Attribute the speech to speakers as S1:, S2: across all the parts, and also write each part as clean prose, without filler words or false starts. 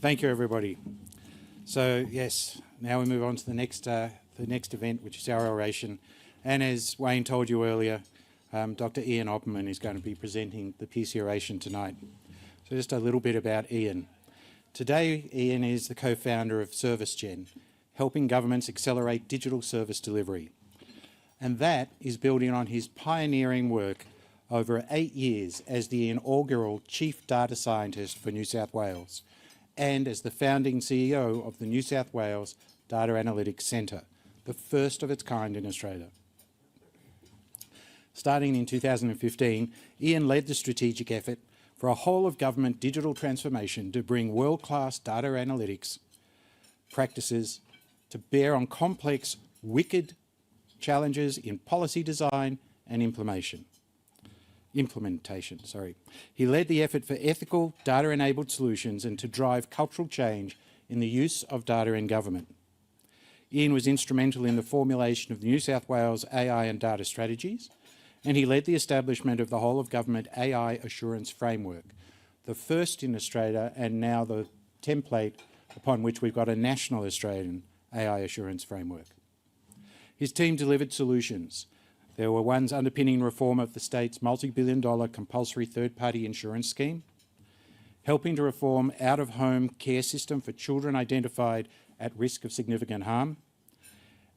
S1: Thank you, everybody. So, yes, now we move on to the next event, which is our oration. And as Wayne told you earlier, Dr Ian Oppermann is going to be presenting the Pearcey Oration tonight. So just a little bit about Ian. Today, Ian is the co-founder of ServiceGen, helping governments accelerate digital service delivery. And that is building on his pioneering work over 8 years as the inaugural Chief Data Scientist for New South Wales and as the founding CEO of the New South Wales Data Analytics Centre, the first of its kind in Australia. Starting in 2015, Ian led the strategic effort for a whole-of-government digital transformation to bring world-class data analytics practices to bear on complex, wicked challenges in policy design and implementation. He led the effort for ethical, data-enabled solutions and to drive cultural change in the use of data in government. Ian was instrumental in the formulation of the New South Wales AI and data strategies, and he led the establishment of the whole-of-government AI assurance framework, the first in Australia and now the template upon which we've got a national Australian AI assurance framework. His team delivered solutions. There were ones underpinning reform of the state's multi-billion-dollar compulsory third-party insurance scheme, helping to reform out-of-home care system for children identified at risk of significant harm,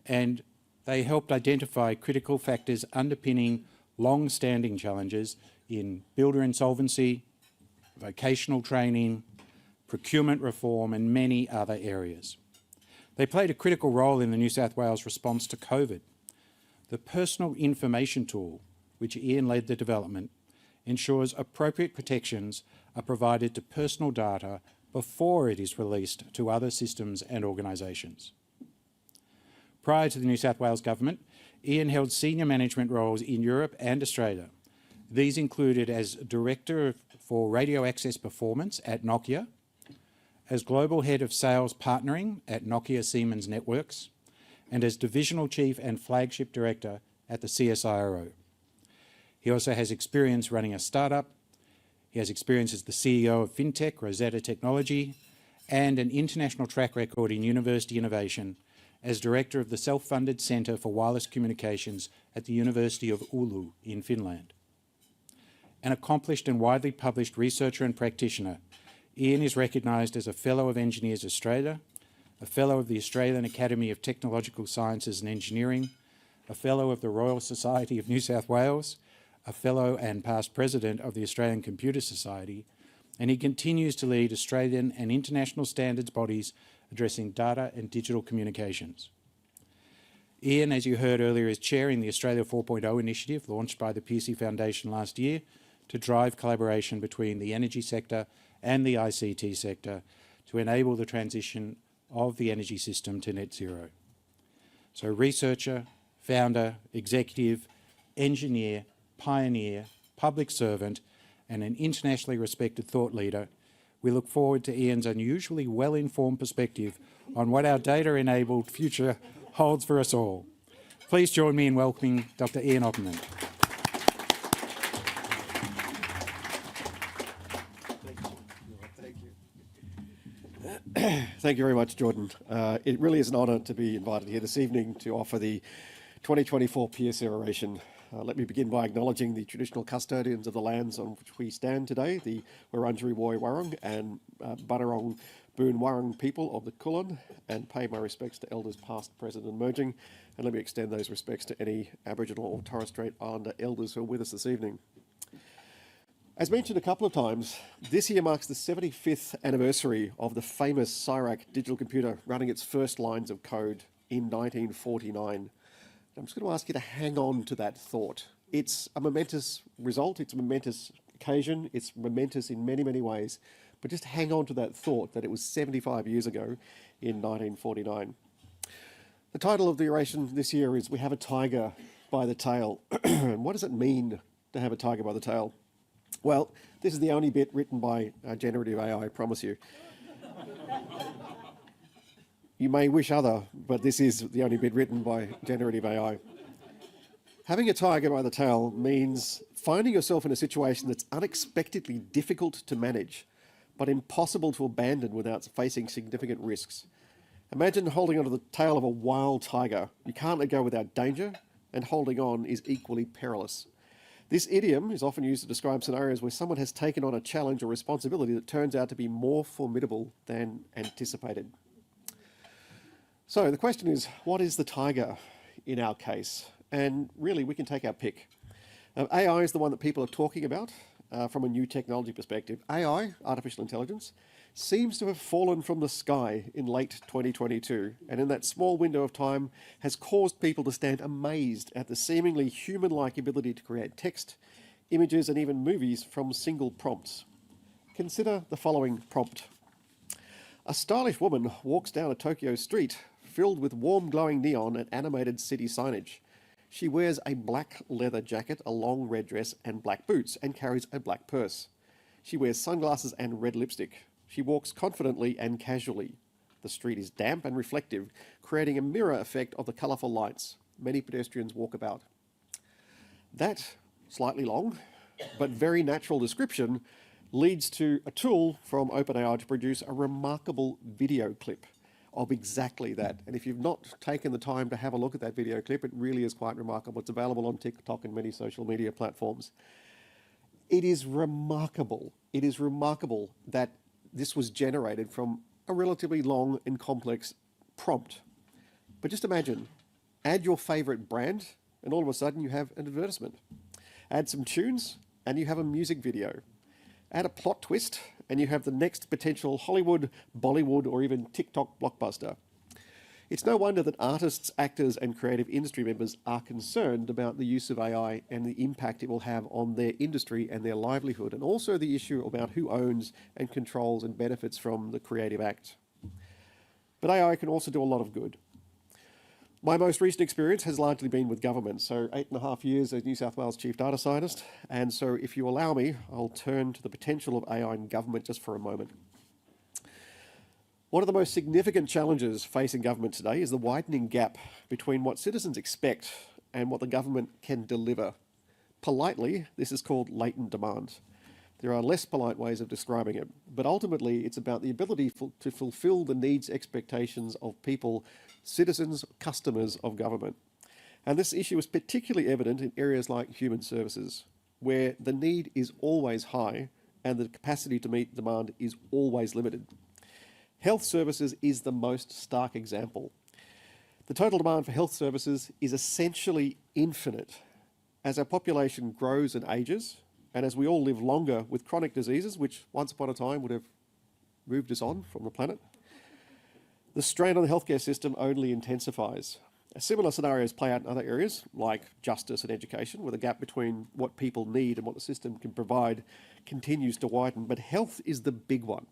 S1: and they helped identify critical factors underpinning long-standing challenges in builder insolvency, vocational training, procurement reform, and many other areas. They played a critical role in the New South Wales response to COVID. The personal information tool, which Ian led the development, ensures appropriate protections are provided to personal data before it is released to other systems and organisations. Prior to the New South Wales Government, Ian held senior management roles in Europe and Australia. These included as Director for Radio Access Performance at Nokia, as Global Head of Sales Partnering at Nokia Siemens Networks, and as Divisional Chief and Flagship Director at the CSIRO. He also has experience running a startup. He has experience as the CEO of FinTech, Rosetta Technology, and an international track record in university innovation as Director of the Self-Funded Centre for Wireless Communications at the University of Oulu in Finland. An accomplished and widely published researcher and practitioner, Ian is recognised as a Fellow of Engineers Australia, a Fellow of the Australian Academy of Technological Sciences and Engineering, a Fellow of the Royal Society of New South Wales, a Fellow and past President of the Australian Computer Society, and he continues to lead Australian and international standards bodies addressing data and digital communications. Ian, as you heard earlier, is chairing the Australia 4.0 initiative launched by the Pearcey Foundation last year to drive collaboration between the energy sector and the ICT sector to enable the transition of the energy system to net zero. So researcher, founder, executive, engineer, pioneer, public servant, and an internationally respected thought leader, we look forward to Ian's unusually well-informed perspective on what our data-enabled future holds for us all. Please join me in welcoming Dr Ian Oppermann.
S2: Thank you very much, Jordan. It really is an honour to be invited here this evening to offer the 2024 Pearcey Oration. Let me begin by acknowledging the traditional custodians of the lands on which we stand today, the Wurundjeri Woi Wurrung and Bunurong Boon Wurrung people of the Kulin, and pay my respects to elders past, present and emerging, and let me extend those respects to any Aboriginal or Torres Strait Islander elders who are with us this evening. As mentioned a couple of times, this year marks the 75th anniversary of the famous CSIRO digital computer running its first lines of code in 1949. I'm just going to ask you to hang on to that thought. It's a momentous result, it's a momentous occasion, it's momentous in many, many ways, but just hang on to that thought that it was 75 years ago in 1949. The title of the oration this year is We Have a Tiger by the Tail. What does it mean to have a tiger by the tail? Well, this is the only bit written by generative AI, I promise you. You may wish other, but this is the only bit written by generative AI. Having a tiger by the tail means finding yourself in a situation that's unexpectedly difficult to manage, but impossible to abandon without facing significant risks. Imagine holding onto the tail of a wild tiger. You can't let go without danger, and holding on is equally perilous. This idiom is often used to describe scenarios where someone has taken on a challenge or responsibility that turns out to be more formidable than anticipated. So the question is, what is the tiger in our case? And really, we can take our pick. AI is the one that people are talking about from a new technology perspective. AI, artificial intelligence, seems to have fallen from the sky in late 2022, and in that small window of time has caused people to stand amazed at the seemingly human-like ability to create text, images, and even movies from single prompts. Consider the following prompt. A stylish woman walks down a Tokyo street filled with warm glowing neon and animated city signage. She wears a black leather jacket, a long red dress, and black boots, and carries a black purse. She wears sunglasses and red lipstick. She walks confidently and casually. The street is damp and reflective, creating a mirror effect of the colourful lights. Many pedestrians walk about. That slightly long, but very natural description leads to a tool from OpenAI to produce a remarkable video clip of exactly that. And if you've not taken the time to have a look at that video clip, it really is quite remarkable. It's available on TikTok and many social media platforms. It is remarkable. It is remarkable that this was generated from a relatively long and complex prompt. But just imagine, add your favorite brand, and all of a sudden you have an advertisement. Add some tunes, and you have a music video. Add a plot twist, and you have the next potential Hollywood, Bollywood, or even TikTok blockbuster. It's no wonder that artists, actors, and creative industry members are concerned about the use of AI and the impact it will have on their industry and their livelihood, and also the issue about who owns and controls and benefits from the creative act. But AI can also do a lot of good. My most recent experience has largely been with government, so 8.5 years as New South Wales Chief Data Scientist, and so if you allow me, I'll turn to the potential of AI in government just for a moment. One of the most significant challenges facing government today is the widening gap between what citizens expect and what the government can deliver. Politely, this is called latent demand. There are less polite ways of describing it, but ultimately it's about the ability to fulfill the needs, expectations of people, citizens, customers of government. And this issue is particularly evident in areas like human services, where the need is always high and the capacity to meet demand is always limited. Health services is the most stark example. The total demand for health services is essentially infinite. As our population grows and ages, and as we all live longer with chronic diseases, which once upon a time would have moved us on from the planet, the strain on the healthcare system only intensifies. Similar scenarios play out in other areas, like justice and education, where the gap between what people need and what the system can provide continues to widen. But health is the big one.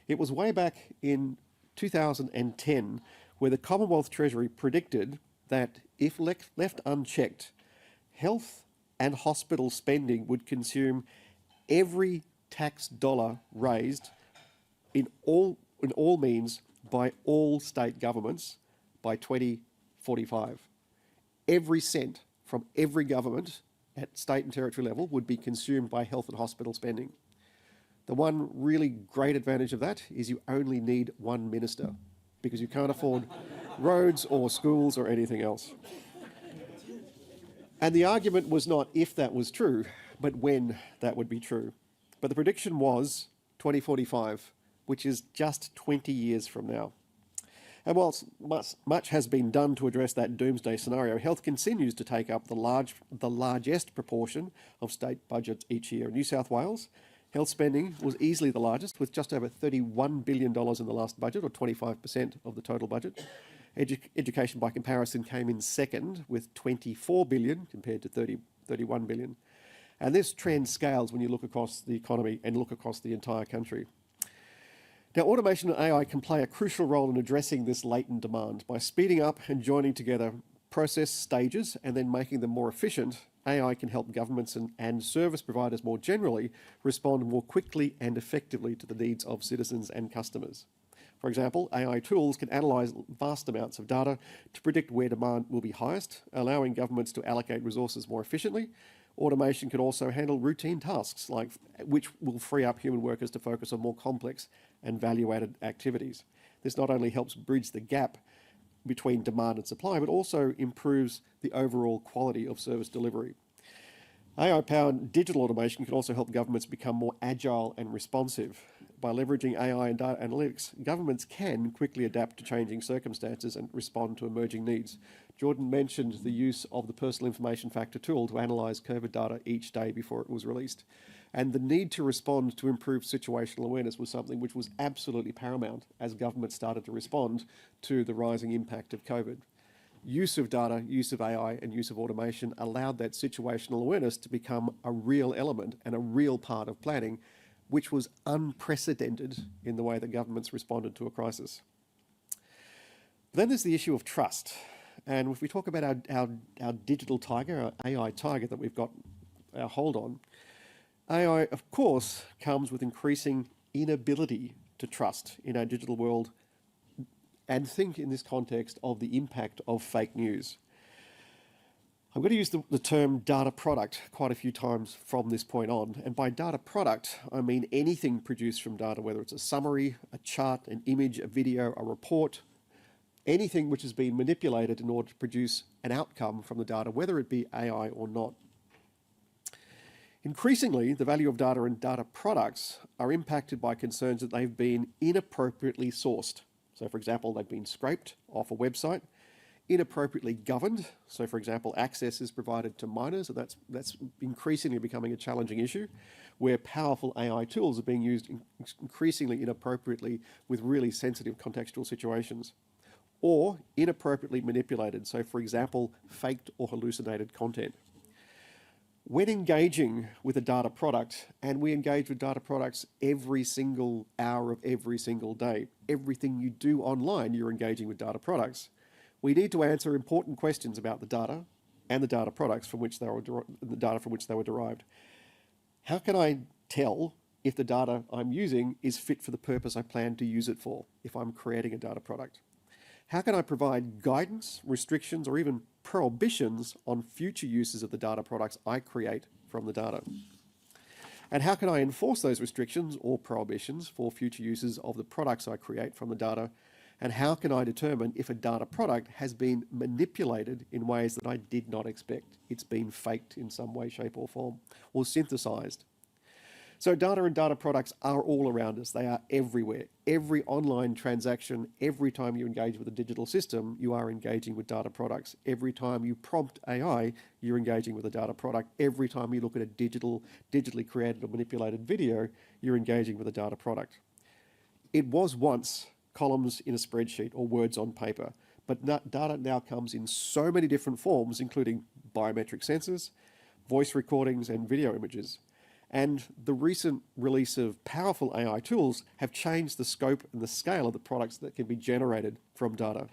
S2: It was way back in 2010 where the Commonwealth Treasury predicted that if left unchecked, health and hospital spending would consume every tax dollar raised in all means by all state governments by 2045. Every cent from every government at state and territory level would be consumed by health and hospital spending. The one really great advantage of that is you only need one minister, because you can't afford roads or schools or anything else. And the argument was not if that was true, but when that would be true. But the prediction was 2045, which is just 20 years from now. And whilst much has been done to address that doomsday scenario, health continues to take up the largest proportion of state budgets each year. In New South Wales, health spending was easily the largest, with just over $31 billion in the last budget, or 25% of the total budget. Education, by comparison, came in second, with $24 billion compared to $31 billion. And this trend scales when you look across the economy and look across the entire country. Now, automation and AI can play a crucial role in addressing this latent demand. By speeding up and joining together process stages and then making them more efficient, AI can help governments and service providers more generally respond more quickly and effectively to the needs of citizens and customers. For example, AI tools can analyse vast amounts of data to predict where demand will be highest, allowing governments to allocate resources more efficiently. Automation can also handle routine tasks, which will free up human workers to focus on more complex and value-added activities. This not only helps bridge the gap between demand and supply, but also improves the overall quality of service delivery. AI-powered digital automation can also help governments become more agile and responsive. By leveraging AI and data analytics, governments can quickly adapt to changing circumstances and respond to emerging needs. Jordan mentioned the use of the Personal Information Factor tool to analyse COVID data each day before it was released. And the need to respond to improve situational awareness was something which was absolutely paramount as governments started to respond to the rising impact of COVID. Use of data, use of AI and use of automation allowed that situational awareness to become a real element and a real part of planning, which was unprecedented in the way that governments responded to a crisis. Then there's the issue of trust. And if we talk about our digital tiger, our AI tiger that we've got our hold on, AI, of course, comes with increasing inability to trust in our digital world, and think in this context of the impact of fake news. I'm going to use the term data product quite a few times from this point on. And by data product, I mean anything produced from data, whether it's a summary, a chart, an image, a video, a report, anything which has been manipulated in order to produce an outcome from the data, whether it be AI or not. Increasingly, the value of data and data products are impacted by concerns that they've been inappropriately sourced. So, for example, they've been scraped off a website, inappropriately governed. So, for example, access is provided to minors, and that's increasingly becoming a challenging issue, where powerful AI tools are being used increasingly inappropriately with really sensitive contextual situations. Or inappropriately manipulated. So, for example, faked or hallucinated content. When engaging with a data product, and we engage with data products every single hour of every single day, everything you do online, you're engaging with data products. We need to answer important questions about the data and the data products from which they were derived. How can I tell if the data I'm using is fit for the purpose I plan to use it for, if I'm creating a data product? How can I provide guidance, restrictions, or even prohibitions on future uses of the data products I create from the data? And how can I enforce those restrictions or prohibitions for future uses of the products I create from the data? And how can I determine if a data product has been manipulated in ways that I did not expect? It's been faked in some way, shape, or form, or synthesized. So data and data products are all around us. They are everywhere. Every online transaction, every time you engage with a digital system, you are engaging with data products. Every time you prompt AI, you're engaging with a data product. Every time you look at a digitally created or manipulated video, you're engaging with a data product. It was once columns in a spreadsheet or words on paper, but data now comes in so many different forms, including biometric sensors, voice recordings, and video images. And the recent release of powerful AI tools have changed the scope and the scale of the products that can be generated from data.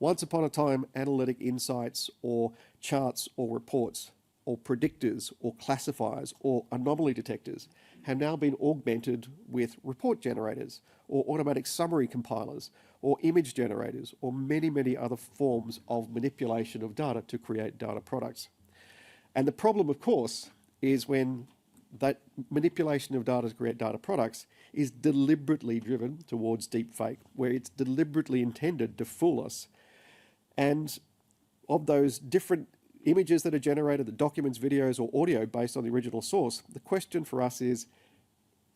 S2: Once upon a time, analytic insights or charts or reports or predictors or classifiers or anomaly detectors have now been augmented with report generators or automatic summary compilers or image generators or many, many other forms of manipulation of data to create data products. And the problem, of course, is when that manipulation of data to create data products is deliberately driven towards deepfake, where it's deliberately intended to fool us. And of those different images that are generated, the documents, videos, or audio based on the original source, the question for us is,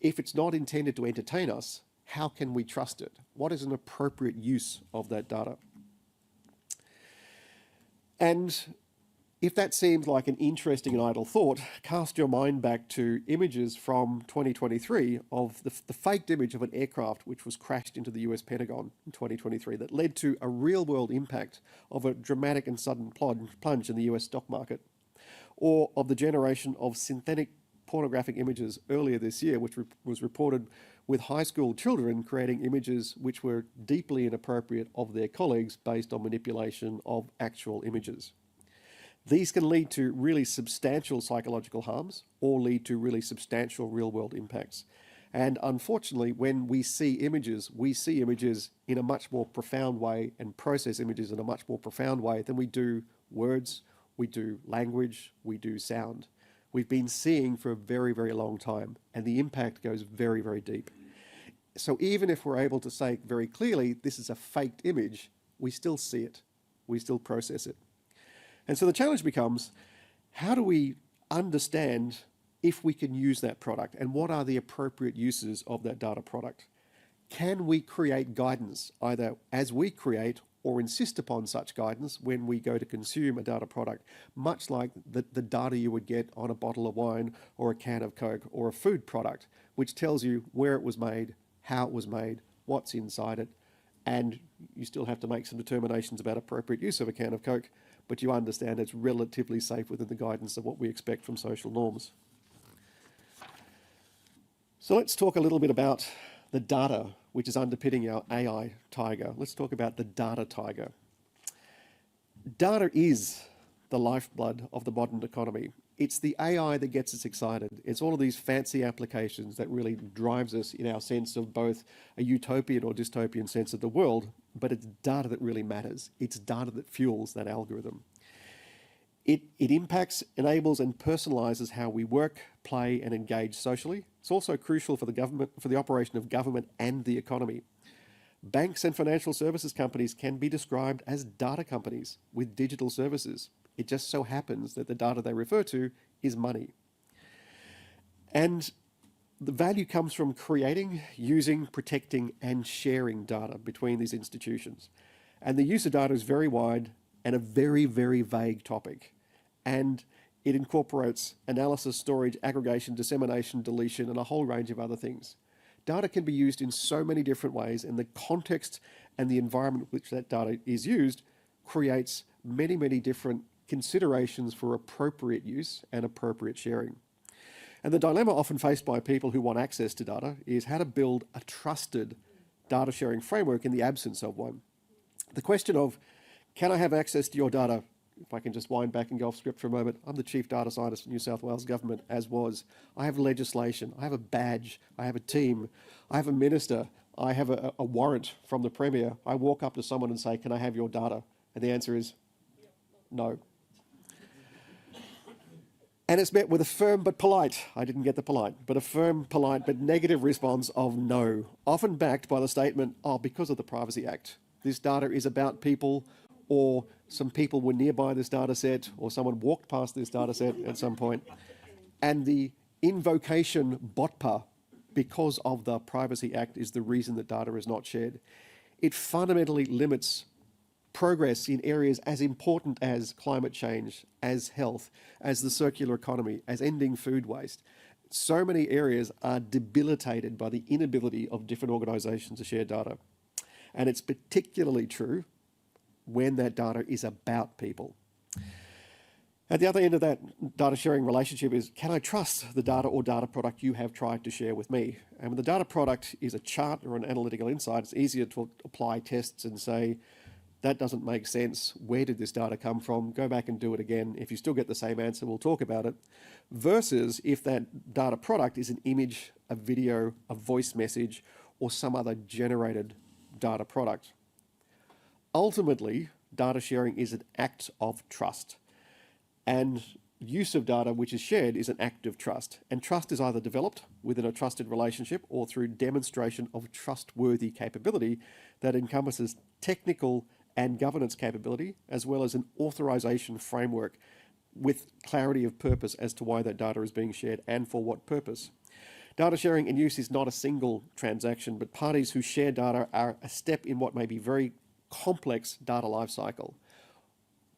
S2: if it's not intended to entertain us, how can we trust it? What is an appropriate use of that data? And if that seems like an interesting and idle thought, cast your mind back to images from 2023 of the faked image of an aircraft which was crashed into the US Pentagon in 2023 that led to a real-world impact of a dramatic and sudden plunge in the US stock market, or of the generation of synthetic pornographic images earlier this year, which was reported with high school children creating images which were deeply inappropriate of their colleagues based on manipulation of actual images. These can lead to really substantial psychological harms or lead to really substantial real-world impacts. And unfortunately, when we see images in a much more profound way and process images in a much more profound way than we do words, we do language, we do sound. We've been seeing for a very, very long time, and the impact goes very, very deep. So even if we're able to say very clearly, this is a faked image, we still see it, we still process it. And so the challenge becomes, how do we understand if we can use that product, and what are the appropriate uses of that data product? Can we create guidance, either as we create or insist upon such guidance when we go to consume a data product, much like the data you would get on a bottle of wine or a can of Coke or a food product, which tells you where it was made, how it was made, what's inside it, and you still have to make some determinations about appropriate use of a can of Coke, but you understand it's relatively safe within the guidance of what we expect from social norms. So let's talk a little bit about the data which is underpinning our AI tiger. Let's talk about the data tiger. Data is the lifeblood of the modern economy. It's the AI that gets us excited. It's all of these fancy applications that really drives us in our sense of both a utopian or dystopian sense of the world, but it's data that really matters. It's data that fuels that algorithm. It impacts, enables, and personalizes how we work, play, and engage socially. It's also crucial for the government, for the operation of government and the economy. Banks and financial services companies can be described as data companies with digital services. It just so happens that the data they refer to is money. And the value comes from creating, using, protecting, and sharing data between these institutions. And the use of data is very wide and a very, very vague topic. And it incorporates analysis, storage, aggregation, dissemination, deletion, and a whole range of other things. Data can be used in so many different ways, and the context and the environment in which that data is used creates many, many different considerations for appropriate use and appropriate sharing. And the dilemma often faced by people who want access to data is how to build a trusted data sharing framework in the absence of one. The question of, can I have access to your data? If I can just wind back and go off script for a moment, I'm the Chief Data Scientist for New South Wales Government, as was. I have legislation, I have a badge, I have a team, I have a minister, I have a warrant from the Premier. I walk up to someone and say, can I have your data? And the answer is no. And it's met with a firm but polite, I didn't get the polite, but a firm, polite, but negative response of no, often backed by the statement, oh, because of the Privacy Act. This data is about people, or some people were nearby this data set, or someone walked past this data set at some point. And the invocation BOTPA, because of the Privacy Act, is the reason that data is not shared. It fundamentally limits progress in areas as important as climate change, as health, as the circular economy, as ending food waste. So many areas are debilitated by the inability of different organisations to share data. And it's particularly true when that data is about people. At the other end of that data sharing relationship is, can I trust the data or data product you have tried to share with me? And when the data product is a chart or an analytical insight, it's easier to apply tests and say, that doesn't make sense. Where did this data come from? Go back and do it again. If you still get the same answer, we'll talk about it. Versus if that data product is an image, a video, a voice message, or some other generated data product. Ultimately, data sharing is an act of trust. And use of data which is shared is an act of trust. And trust is either developed within a trusted relationship or through demonstration of trustworthy capability that encompasses technical and governance capability, as well as an authorization framework with clarity of purpose as to why that data is being shared and for what purpose. Data sharing and use is not a single transaction, but parties who share data are a step in what may be very complex data lifecycle.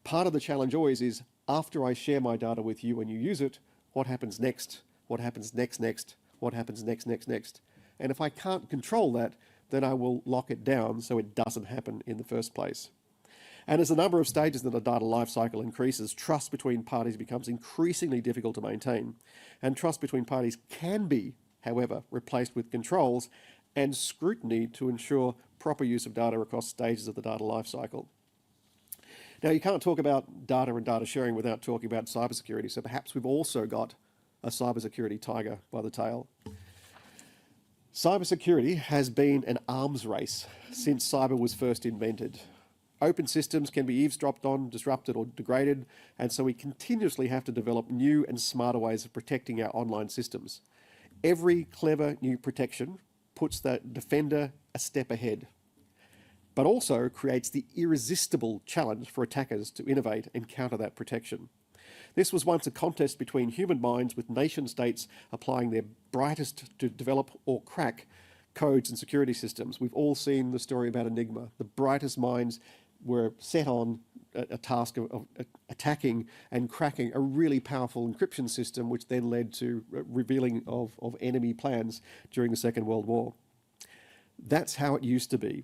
S2: Part of the challenge always is, after I share my data with you and you use it, what happens next? What happens next? What happens next? And if I can't control that, then I will lock it down so it doesn't happen in the first place. And as the number of stages in the data lifecycle increases, trust between parties becomes increasingly difficult to maintain. And trust between parties can be, however, replaced with controls and scrutiny to ensure proper use of data across stages of the data lifecycle. Now, you can't talk about data and data sharing without talking about cybersecurity, so perhaps we've also got a cybersecurity tiger by the tail. Cybersecurity has been an arms race since cyber was first invented. Open systems can be eavesdropped on, disrupted or degraded, and so we continuously have to develop new and smarter ways of protecting our online systems. Every clever new protection puts the defender a step ahead, but also creates the irresistible challenge for attackers to innovate and counter that protection. This was once a contest between human minds, with nation states applying their brightest to develop or crack codes and security systems. We've all seen the story about Enigma. The brightest minds were set on a task of attacking and cracking a really powerful encryption system, which then led to revealing of enemy plans during the Second World War. That's how it used to be.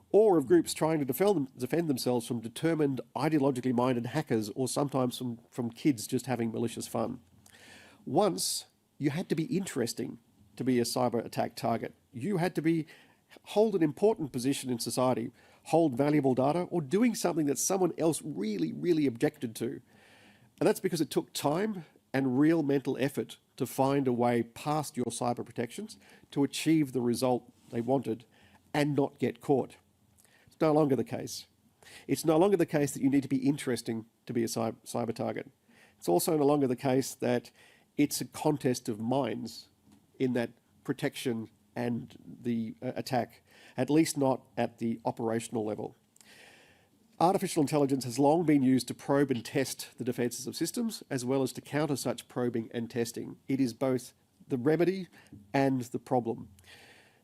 S2: Or of groups trying to defend themselves from determined, ideologically minded hackers, or sometimes from kids just having malicious fun. Once, you had to be interesting to be a cyber attack target. You had to hold an important position in society, hold valuable data, or doing something that someone else really, really objected to. And that's because it took time and real mental effort to find a way past your cyber protections to achieve the result they wanted and not get caught. It's no longer the case. It's no longer the case that you need to be interesting to be a cyber target. It's also no longer the case that it's a contest of minds in that protection and the attack, at least not at the operational level. Artificial intelligence has long been used to probe and test the defences of systems, as well as to counter such probing and testing. It is both the remedy and the problem.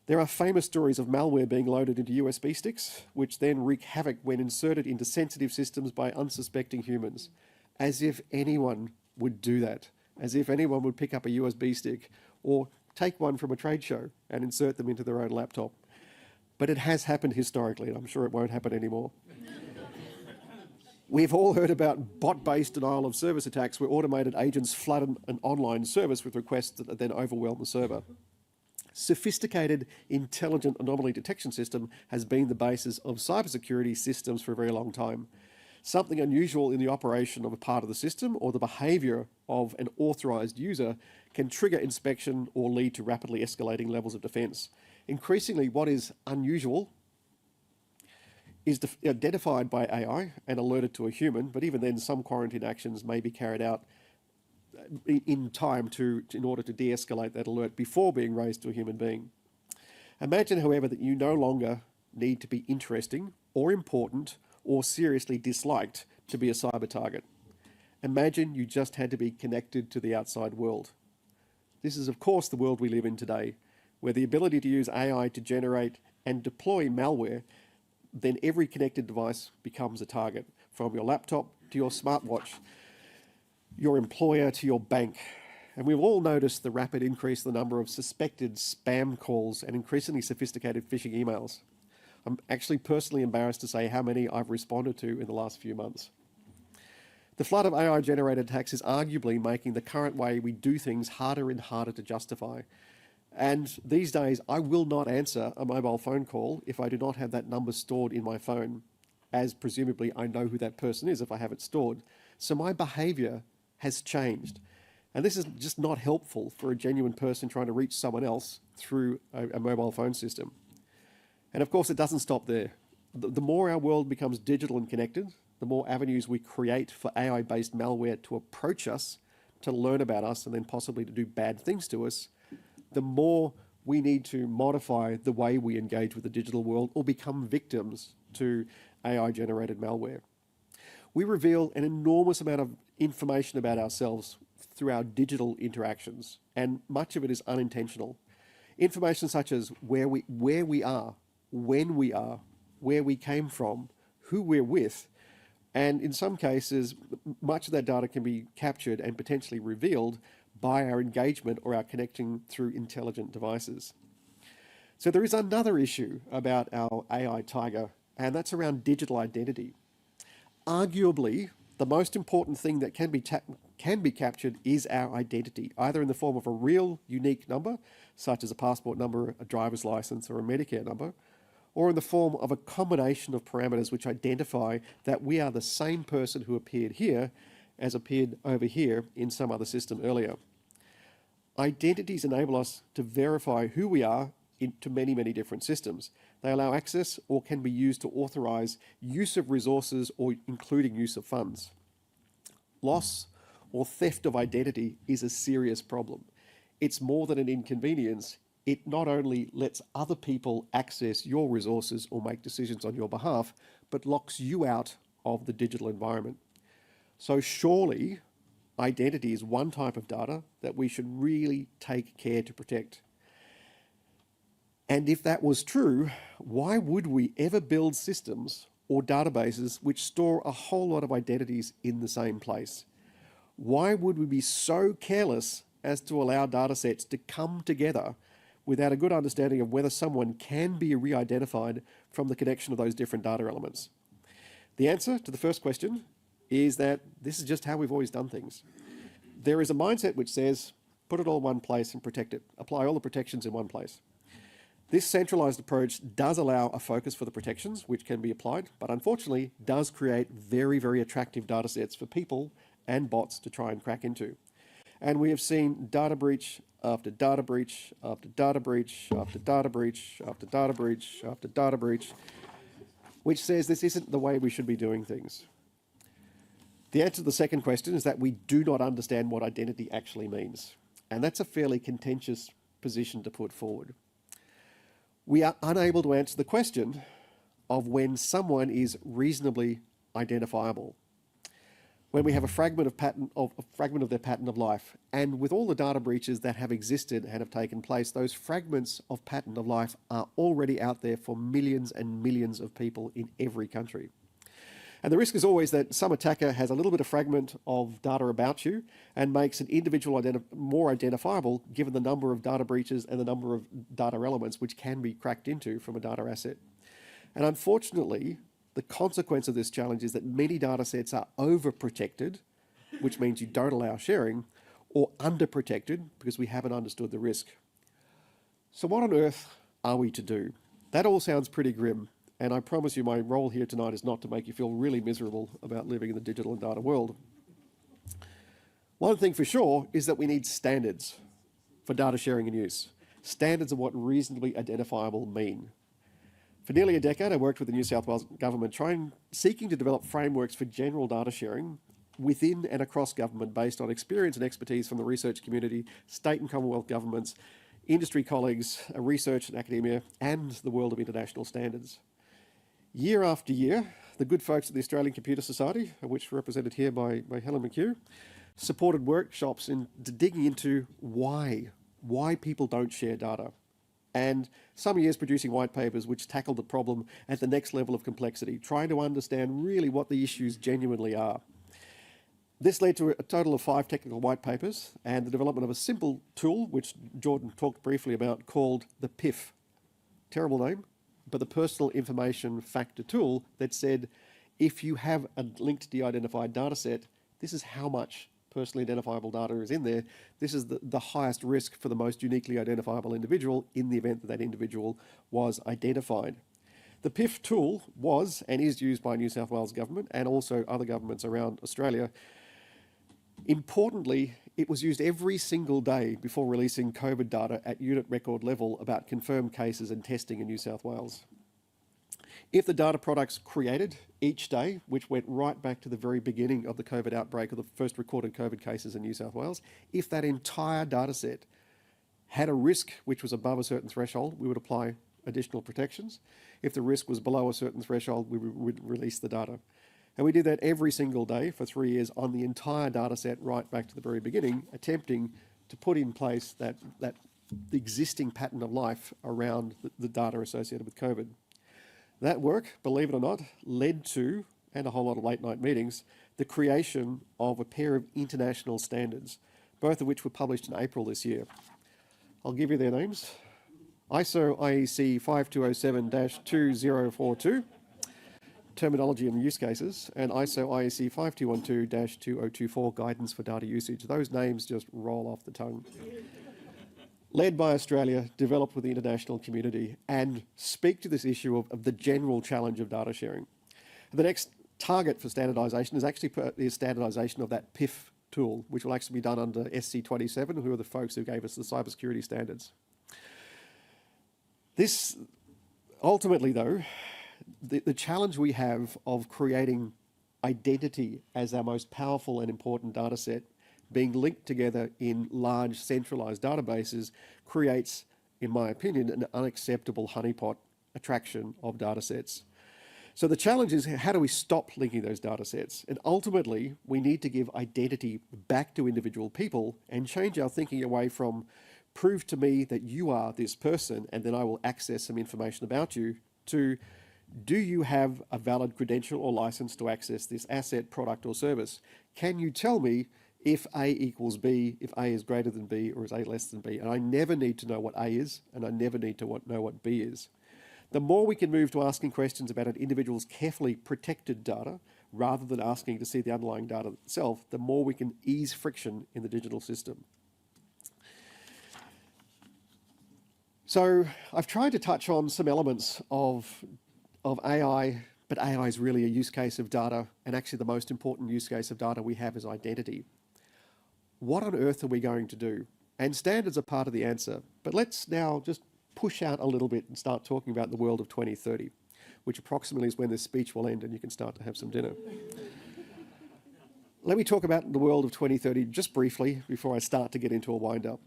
S2: There are famous stories of malware being loaded into USB sticks, which then wreak havoc when inserted into sensitive systems by unsuspecting humans. As if anyone would do that. As if anyone would pick up a USB stick or take one from a trade show and insert them into their own laptop. But it has happened historically, and I'm sure it won't happen anymore. We've all heard about bot-based denial of service attacks where automated agents flood an online service with requests that then overwhelm the server. Sophisticated, intelligent anomaly detection system has been the basis of cybersecurity systems for a very long time. Something unusual in the operation of a part of the system or the behaviour of an authorised user can trigger inspection or lead to rapidly escalating levels of defence. Increasingly, what is unusual is identified by AI and alerted to a human, but even then some quarantine actions may be carried out in time in order to de-escalate that alert before being raised to a human being. Imagine, however, that you no longer need to be interesting or important or seriously disliked to be a cyber target. Imagine you just had to be connected to the outside world. This is, of course, the world we live in today, where the ability to use AI to generate and deploy malware, then every connected device becomes a target, from your laptop to your smartwatch, your employer to your bank. And we've all noticed the rapid increase in the number of suspected spam calls and increasingly sophisticated phishing emails. I'm actually personally embarrassed to say how many I've responded to in the last few months. The flood of AI-generated attacks is arguably making the current way we do things harder and harder to justify. And these days, I will not answer a mobile phone call if I do not have that number stored in my phone, as presumably I know who that person is if I have it stored. So my behaviour has changed. And this is just not helpful for a genuine person trying to reach someone else through a mobile phone system. And of course, it doesn't stop there. The more our world becomes digital and connected, the more avenues we create for AI-based malware to approach us, to learn about us, and then possibly to do bad things to us, the more we need to modify the way we engage with the digital world or become victims to AI-generated malware. We reveal an enormous amount of information about ourselves through our digital interactions, and much of it is unintentional. Information such as where we are, when we are, where we came from, who we're with, and in some cases, much of that data can be captured and potentially revealed by our engagement or our connecting through intelligent devices. So there is another issue about our AI tiger, and that's around digital identity. Arguably, the most important thing that can be captured is our identity, either in the form of a real unique number, such as a passport number, a driver's license, or a Medicare number, or in the form of a combination of parameters which identify that we are the same person who appeared here as appeared over here in some other system earlier. Identities enable us to verify who we are into many, many different systems. They allow access or can be used to authorise use of resources or including use of funds. Loss or theft of identity is a serious problem. It's more than an inconvenience. It not only lets other people access your resources or make decisions on your behalf, but locks you out of the digital environment. So surely, identity is one type of data that we should really take care to protect. And if that was true, why would we ever build systems or databases which store a whole lot of identities in the same place? Why would we be so careless as to allow data sets to come together without a good understanding of whether someone can be re-identified from the connection of those different data elements? The answer to the first question is that this is just how we've always done things. There is a mindset which says, put it all in one place and protect it. Apply all the protections in one place. This centralized approach does allow a focus for the protections which can be applied, but unfortunately does create very, very attractive data sets for people and bots to try and crack into. And we have seen data breach after data breach after data breach after data breach after data breach after data breach, which says this isn't the way we should be doing things. The answer to the second question is that we do not understand what identity actually means. And that's a fairly contentious position to put forward. We are unable to answer the question of when someone is reasonably identifiable. When we have a fragment of their pattern of life, and with all the data breaches that have existed and have taken place, those fragments of pattern of life are already out there for millions and millions of people in every country. And the risk is always that some attacker has a little bit of fragment of data about you and makes an individual more identifiable given the number of data breaches and the number of data elements which can be cracked into from a data asset. And unfortunately, the consequence of this challenge is that many data sets are overprotected, which means you don't allow sharing, or underprotected because we haven't understood the risk. So what on earth are we to do? That all sounds pretty grim. And I promise you my role here tonight is not to make you feel really miserable about living in the digital and data world. One thing for sure is that we need standards for data sharing and use. Standards of what reasonably identifiable mean. For nearly a decade, I worked with the New South Wales government seeking to develop frameworks for general data sharing within and across government based on experience and expertise from the research community, state and Commonwealth governments, industry colleagues, research and academia, and the world of international standards. Year after year, the good folks at the Australian Computer Society, which are represented here by Helen McHugh, supported workshops in digging into why people don't share data. And some years producing white papers which tackled the problem at the next level of complexity, trying to understand really what the issues genuinely are. This led to a total of 5 technical white papers and the development of a simple tool, which Jordan talked briefly about, called the PIF. Terrible name, but the Personal Information Factor tool that said, if you have a linked de-identified data set, this is how much personally identifiable data is in there. This is the highest risk for the most uniquely identifiable individual in the event that that individual was identified. The PIF tool was and is used by New South Wales government and also other governments around Australia. Importantly, it was used every single day before releasing COVID data at unit record level about confirmed cases and testing in New South Wales. If the data products created each day, which went right back to the very beginning of the COVID outbreak of the first recorded COVID cases in New South Wales, if that entire data set had a risk which was above a certain threshold, we would apply additional protections. If the risk was below a certain threshold, we would release the data. And we did that every single day for 3 years on the entire data set right back to the very beginning, attempting to put in place that existing pattern of life around the data associated with COVID. That work, believe it or not, led to, and a whole lot of late night meetings, the creation of a pair of international standards, both of which were published in April this year. I'll give you their names. ISO IEC 5207-2042, terminology and use cases, and ISO IEC 5212-2024, guidance for data usage. Those names just roll off the tongue. Led by Australia, developed with the international community, and speak to this issue of the general challenge of data sharing. The next target for standardisation is actually standardisation of that PIF tool, which will actually be done under SC27, who are the folks who gave us the cybersecurity standards. This, ultimately though, the challenge we have of creating identity as our most powerful and important data set being linked together in large centralized databases creates, in my opinion, an unacceptable honeypot attraction of data sets. So the challenge is, how do we stop linking those data sets? And ultimately, we need to give identity back to individual people and change our thinking away from prove to me that you are this person and then I will access some information about you, to do you have a valid credential or license to access this asset, product or service? Can you tell me if A equals B, if A is greater than B or is A less than B? And I never need to know what A is, and I never need to know what B is. The more we can move to asking questions about an individual's carefully protected data, rather than asking to see the underlying data itself, the more we can ease friction in the digital system. So I've tried to touch on some elements of AI, but AI is really a use case of data, and actually the most important use case of data we have is identity. What on earth are we going to do? And standards are part of the answer, but let's now just push out a little bit and start talking about the world of 2030, which approximately is when this speech will end and you can start to have some dinner. Let me talk about the world of 2030 just briefly before I start to get into a wind-up.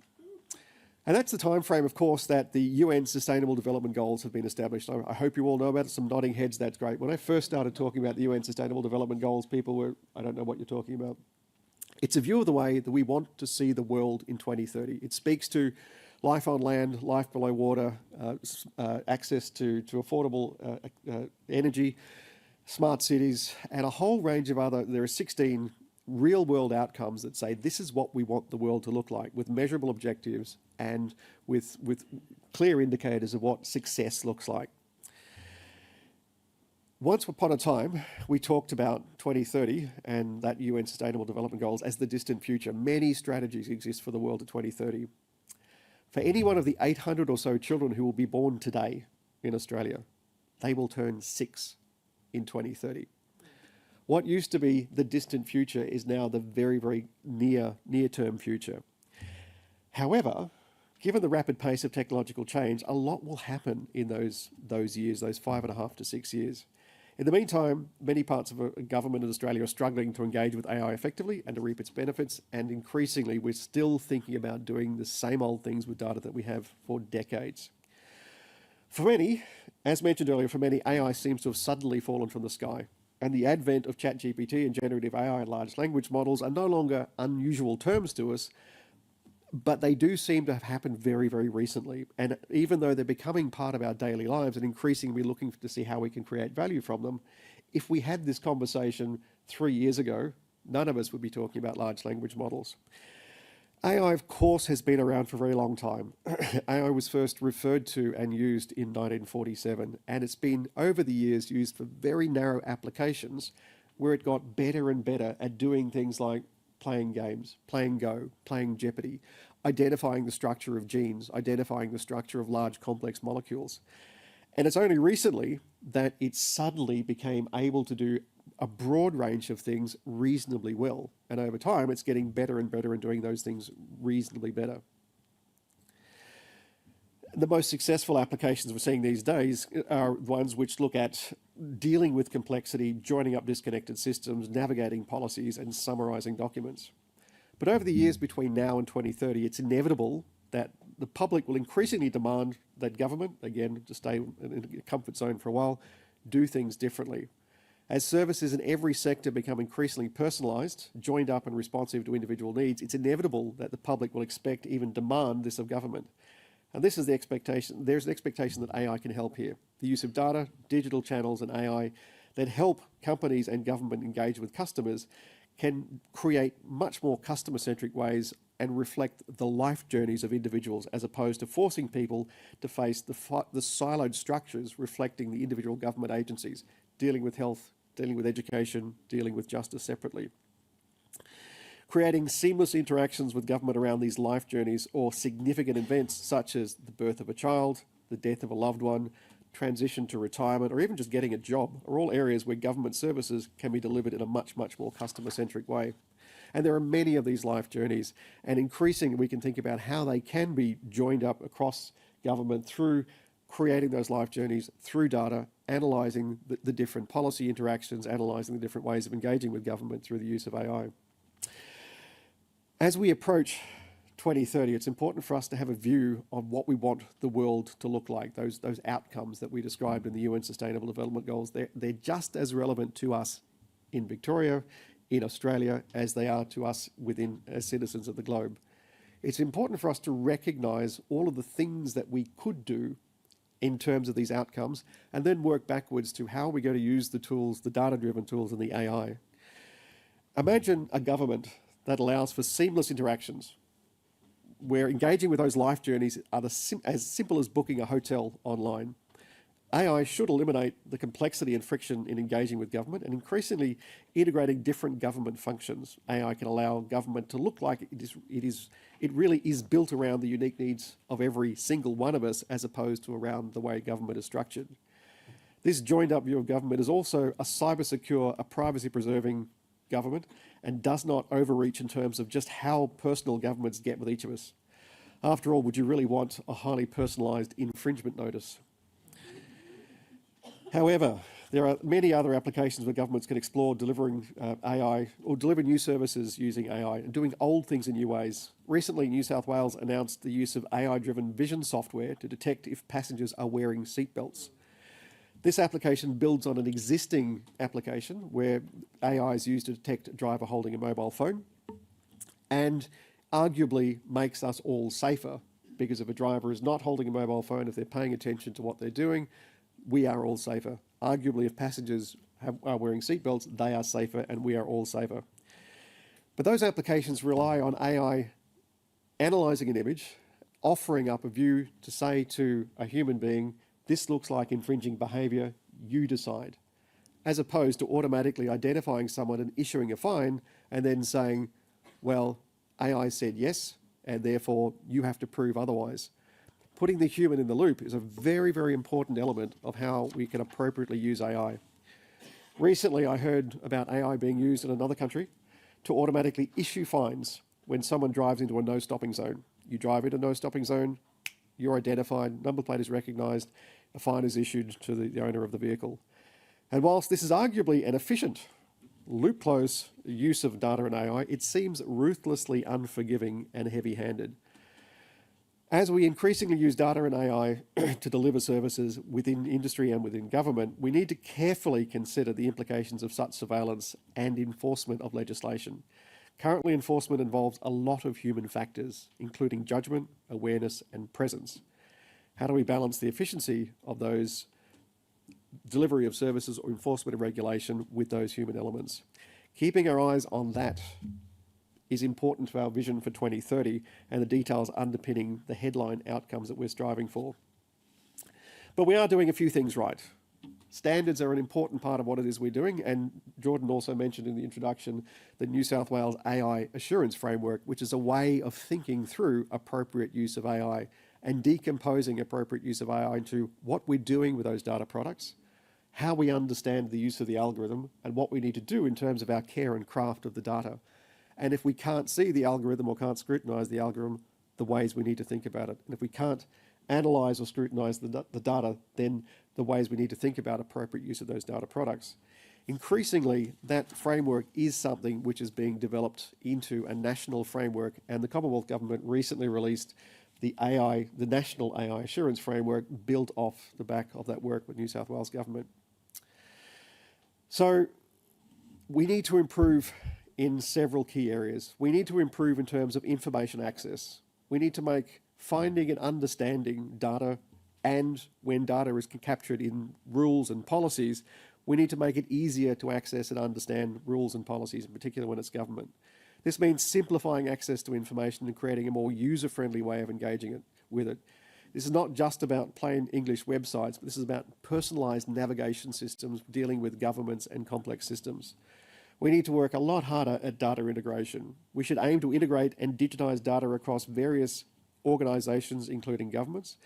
S2: And that's the time frame, of course, that the UN Sustainable Development Goals have been established. I hope you all know about it. Some nodding heads, that's great. When I first started talking about the UN Sustainable Development Goals, people were, I don't know what you're talking about. It's a view of the way that we want to see the world in 2030. It speaks to life on land, life below water, access to affordable energy, smart cities, and a whole range of other, there are 16 real-world outcomes that say this is what we want the world to look like, with measurable objectives and with clear indicators of what success looks like. Once upon a time, we talked about 2030 and that UN Sustainable Development Goals as the distant future. Many strategies exist for the world of 2030. For any one of the 800 or so children who will be born today in Australia, they will turn 6 in 2030. What used to be the distant future is now the very, very near-term future. However, given the rapid pace of technological change, a lot will happen in those years, those 5.5 to 6 years. In the meantime, many parts of government in Australia are struggling to engage with AI effectively and to reap its benefits, and increasingly we're still thinking about doing the same old things with data that we have for decades. For many, as mentioned earlier, for many, AI seems to have suddenly fallen from the sky, and the advent of ChatGPT and generative AI and large language models are no longer unusual terms to us, but they do seem to have happened very, very recently. And even though they're becoming part of our daily lives and increasingly looking to see how we can create value from them, if we had this conversation 3 years ago, none of us would be talking about large language models. AI, of course, has been around for a very long time. AI was first referred to and used in 1947, and it's been, over the years, used for very narrow applications where it got better and better at doing things like playing games, playing Go, playing Jeopardy, identifying the structure of genes, identifying the structure of large complex molecules. And it's only recently that it suddenly became able to do a broad range of things reasonably well. And over time, it's getting better and better at doing those things reasonably better. The most successful applications we're seeing these days are ones which look at dealing with complexity, joining up disconnected systems, navigating policies, and summarizing documents. But over the years between now and 2030, it's inevitable that the public will increasingly demand that government, again, to stay in a comfort zone for a while, do things differently. As services in every sector become increasingly personalized, joined up and responsive to individual needs, it's inevitable that the public will expect, even demand, this of government. And this is the expectation. There's an expectation that AI can help here. The use of data, digital channels, and AI that help companies and government engage with customers can create much more customer-centric ways and reflect the life journeys of individuals, as opposed to forcing people to face the siloed structures reflecting the individual government agencies, dealing with health, dealing with education, dealing with justice separately. Creating seamless interactions with government around these life journeys or significant events such as the birth of a child, the death of a loved one, transition to retirement, or even just getting a job are all areas where government services can be delivered in a much, much more customer-centric way. And there are many of these life journeys, and increasingly we can think about how they can be joined up across government through creating those life journeys through data, analysing the different policy interactions, analysing the different ways of engaging with government through the use of AI. As we approach 2030, it's important for us to have a view on what we want the world to look like, those outcomes that we described in the UN Sustainable Development Goals. They're just as relevant to us in Victoria, in Australia, as they are to us as citizens of the globe. It's important for us to recognise all of the things that we could do in terms of these outcomes, and then work backwards to how we're going to use the tools, the data-driven tools and the AI. Imagine a government that allows for seamless interactions, where engaging with those life journeys are as simple as booking a hotel online. AI should eliminate the complexity and friction in engaging with government, and increasingly integrating different government functions. AI can allow government to look like it really is built around the unique needs of every single one of us, as opposed to around the way government is structured. This joined up view of government is also a cyber-secure, a privacy-preserving government, and does not overreach in terms of just how personal governments get with each of us. After all, would you really want a highly personalised infringement notice? However, there are many other applications where governments can explore delivering AI or deliver new services using AI and doing old things in new ways. Recently, New South Wales announced the use of AI-driven vision software to detect if passengers are wearing seatbelts. This application builds on an existing application where AI is used to detect a driver holding a mobile phone, and arguably makes us all safer, because if a driver is not holding a mobile phone, if they're paying attention to what they're doing, we are all safer. Arguably, if passengers are wearing seatbelts, they are safer and we are all safer. But those applications rely on AI analysing an image, offering up a view to say to a human being, this looks like infringing behaviour, you decide, as opposed to automatically identifying someone and issuing a fine and then saying, well, AI said yes, and therefore you have to prove otherwise. Putting the human in the loop is a very, very important element of how we can appropriately use AI. Recently, I heard about AI being used in another country to automatically issue fines when someone drives into a no-stopping zone. You drive into a no-stopping zone, you're identified, number plate is recognised, a fine is issued to the owner of the vehicle. And whilst this is arguably an efficient, loop-close use of data and AI, it seems ruthlessly unforgiving and heavy-handed. As we increasingly use data and AI to deliver services within industry and within government, we need to carefully consider the implications of such surveillance and enforcement of legislation. Currently, enforcement involves a lot of human factors, including judgment, awareness, and presence. How do we balance the efficiency of those delivery of services or enforcement of regulation with those human elements? Keeping our eyes on that is important to our vision for 2030 and the details underpinning the headline outcomes that we're striving for. But we are doing a few things right. Standards are an important part of what it is we're doing, and Jordan also mentioned in the introduction the New South Wales AI Assurance Framework, which is a way of thinking through appropriate use of AI and decomposing appropriate use of AI into what we're doing with those data products, how we understand the use of the algorithm, and what we need to do in terms of our care and craft of the data. And if we can't see the algorithm or can't scrutinise the algorithm, the ways we need to think about it. And if we can't analyse or scrutinise the data, then the ways we need to think about appropriate use of those data products. Increasingly, that framework is something which is being developed into a national framework, and the Commonwealth Government recently released the National AI Assurance Framework, built off the back of that work with New South Wales Government. So we need to improve in several key areas. We need to improve in terms of information access. We need to make finding and understanding data, and when data is captured in rules and policies, we need to make it easier to access and understand rules and policies, in particular when it's government. This means simplifying access to information and creating a more user-friendly way of engaging with it. This is not just about plain English websites, but this is about personalised navigation systems dealing with governments and complex systems. We need to work a lot harder at data integration. We should aim to integrate and digitise data across various organisations, including governments.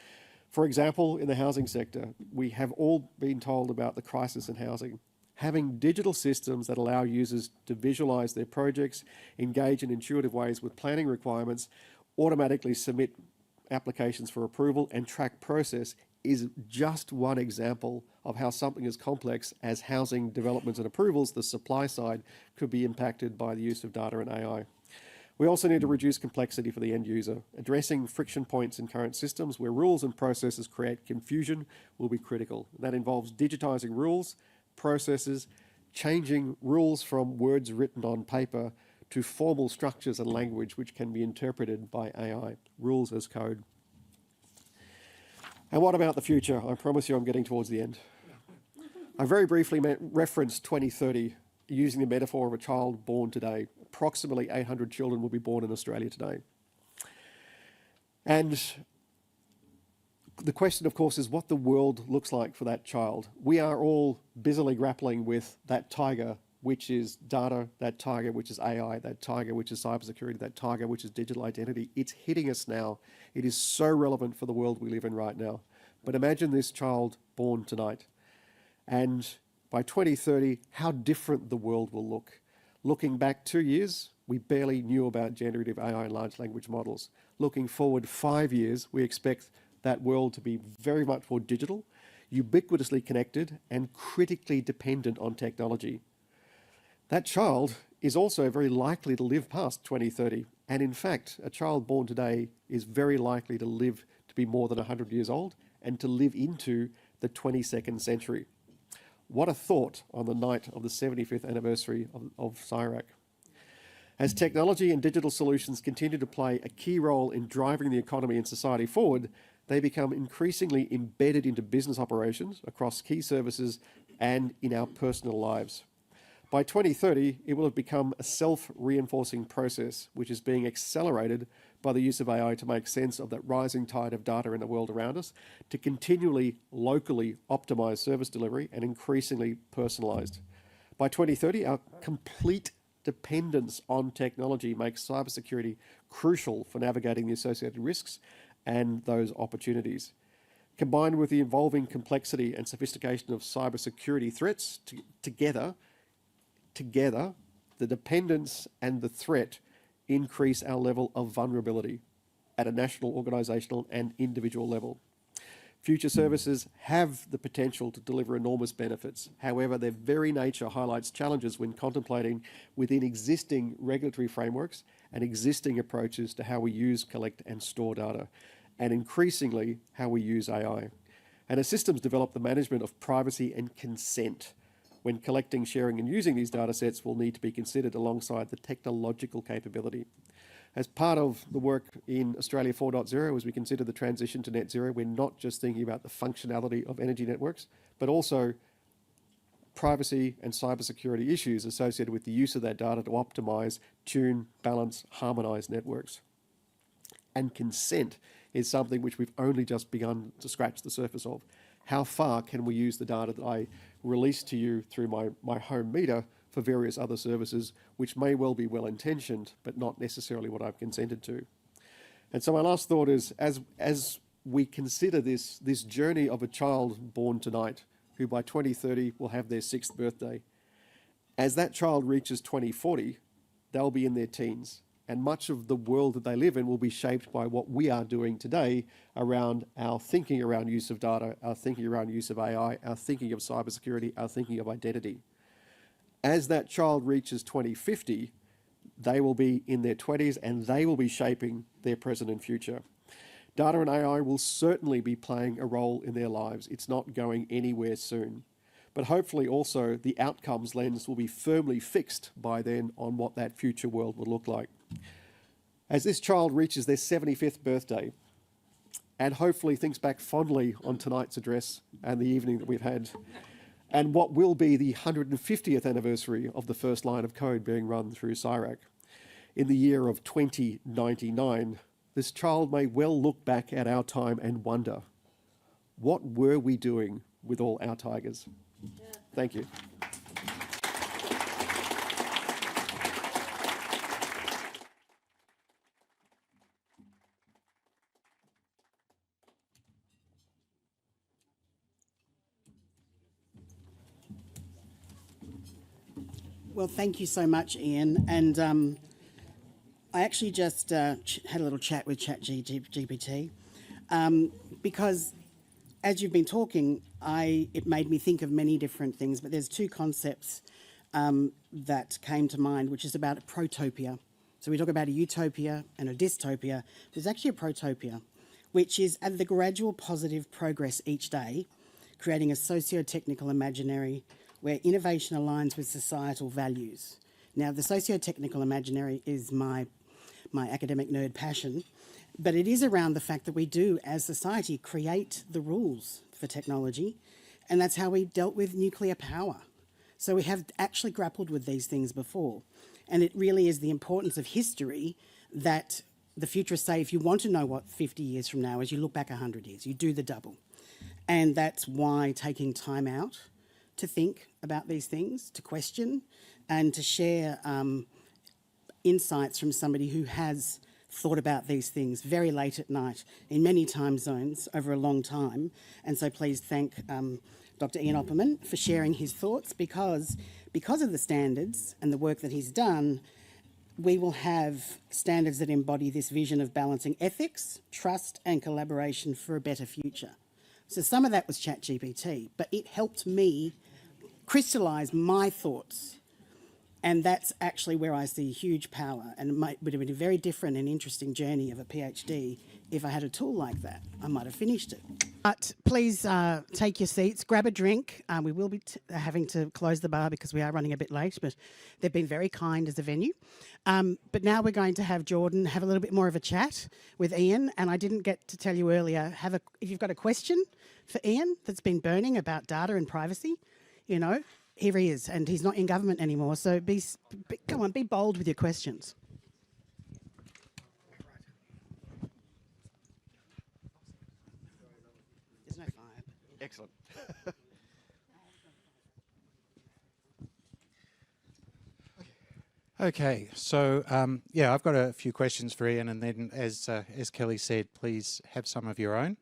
S2: For example, in the housing sector, we have all been told about the crisis in housing. Having digital systems that allow users to visualize their projects, engage in intuitive ways with planning requirements, automatically submit applications for approval, and track process is just one example of how something as complex as housing developments and approvals, the supply side, could be impacted by the use of data and AI. We also need to reduce complexity for the end user. Addressing friction points in current systems where rules and processes create confusion will be critical. That involves digitizing rules, processes, changing rules from words written on paper to formal structures and language which can be interpreted by AI, rules as code. And what about the future? I promise you I'm getting towards the end. I very briefly referenced 2030 using the metaphor of a child born today. Approximately 800 children will be born in Australia today. And the question, of course, is what the world looks like for that child. We are all busily grappling with that tiger, which is data, that tiger, which is AI, that tiger, which is cybersecurity, that tiger, which is digital identity. It's hitting us now. It is so relevant for the world we live in right now. But imagine this child born tonight. And by 2030, how different the world will look. Looking back 2 years, we barely knew about generative AI and large language models. Looking forward 5 years, we expect that world to be very much more digital, ubiquitously connected, and critically dependent on technology. That child is also very likely to live past 2030. And in fact, a child born today is very likely to live to be more than 100 years old and to live into the 22nd century. What a thought on the night of the 75th anniversary of CIRAC. As technology and digital solutions continue to play a key role in driving the economy and society forward, they become increasingly embedded into business operations across key services and in our personal lives. By 2030, it will have become a self-reinforcing process, which is being accelerated by the use of AI to make sense of that rising tide of data in the world around us, to continually locally optimize service delivery and increasingly personalized. By 2030, our complete dependence on technology makes cybersecurity crucial for navigating the associated risks and those opportunities. Combined with the evolving complexity and sophistication of cybersecurity threats, together, the dependence and the threat increase our level of vulnerability at a national, organisational and individual level. Future services have the potential to deliver enormous benefits. However, their very nature highlights challenges when contemplating within existing regulatory frameworks and existing approaches to how we use, collect and store data, and increasingly how we use AI. And as systems develop, the management of privacy and consent when collecting, sharing and using these data sets will need to be considered alongside the technological capability. As part of the work in Australia 4.0, as we consider the transition to net zero, we're not just thinking about the functionality of energy networks, but also privacy and cybersecurity issues associated with the use of that data to optimize, tune, balance, harmonize networks. And consent is something which we've only just begun to scratch the surface of. How far can we use the data that I release to you through my home meter for various other services, which may well be well-intentioned, but not necessarily what I've consented to? And so my last thought is, as we consider this journey of a child born tonight, who by 2030 will have their 6th birthday, as that child reaches 2040, they'll be in their teens. And much of the world that they live in will be shaped by what we are doing today around our thinking around use of data, our thinking around use of AI, our thinking of cybersecurity, our thinking of identity. As that child reaches 2050, they will be in their 20s and they will be shaping their present and future. Data and AI will certainly be playing a role in their lives. It's not going anywhere soon. But hopefully also the outcomes lens will be firmly fixed by then on what that future world will look like. As this child reaches their 75th birthday and hopefully thinks back fondly on tonight's address and the evening that we've had, and what will be the 150th anniversary of the first line of code being run through CIRAC in the year of 2099, this child may well look back at our time and wonder, what were we doing with all our tigers? Thank you.
S3: Well, thank you so much, Ian. And I actually just had a little chat with ChatGPT because as you've been talking, it made me think of many different things, but there's two concepts that came to mind, which is about a protopia. So we talk about a utopia and a dystopia. There's actually a protopia, which is at the gradual positive progress each day, creating a socio-technical imaginary where innovation aligns with societal values. Now, the socio-technical imaginary is my academic nerd passion, but it is around the fact that we do, as society, create the rules for technology, and that's how we dealt with nuclear power. So we have actually grappled with these things before, and it really is the importance of history that the futurists say if you want to know what 50 years from now is, you look back 100 years, you do the double. And that's why taking time out to think about these things, to question, and to share insights from somebody who has thought about these things very late at night in many time zones over a long time. And so please thank Dr Ian Oppermann for sharing his thoughts, because of the standards and the work that he's done, we will have standards that embody this vision of balancing ethics, trust and collaboration for a better future. So some of that was ChatGPT, but it helped me crystallise my thoughts. And that's actually where I see huge power, and it would have been a very different and interesting journey of a PhD if I had a tool like that. I might have finished it. But please take your seats, grab a drink. We will be having to close the bar because we are running a bit late, but they've been very kind as a venue. But now we're going to have Jordan have a little bit more of a chat with Ian, and I didn't get to tell you earlier, if you've got a question for Ian that's been burning about data and privacy, you know, here he is, and he's not in government anymore, so come on, be bold with your questions. There's no fire.
S2: Excellent.
S1: Okay, so I've got a few questions for Ian, and then as Kelly said, please have some of your own.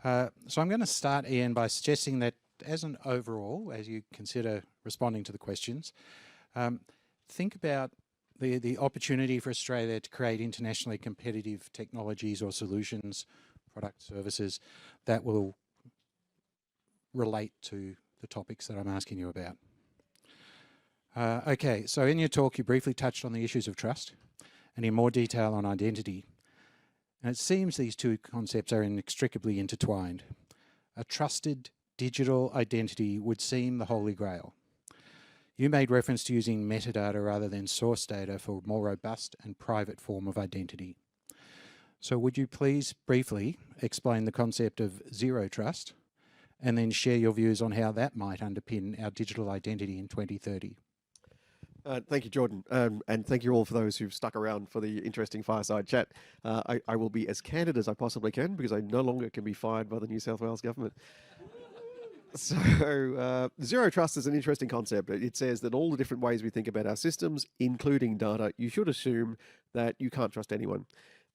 S1: So I'm going to start, Ian, by suggesting that as an overall, as you consider responding to the questions, think about the opportunity for Australia to create internationally competitive technologies or solutions, product services that will relate to the topics that I'm asking you about. Okay, so in your talk you briefly touched on the issues of trust and in more detail on identity. And it seems these two concepts are inextricably intertwined. A trusted digital identity would seem the holy grail. You made reference to using metadata rather than source data for a more robust and private form of identity. So would you please briefly explain the concept of zero trust and then share your views on how that might underpin our digital identity in 2030?
S2: Thank you, Jordan, and thank you all for those who've stuck around for the interesting fireside chat. I will be as candid as I possibly can because I no longer can be fired by the New South Wales government. So zero trust is an interesting concept. It says that all the different ways we think about our systems, including data, you should assume that you can't trust anyone.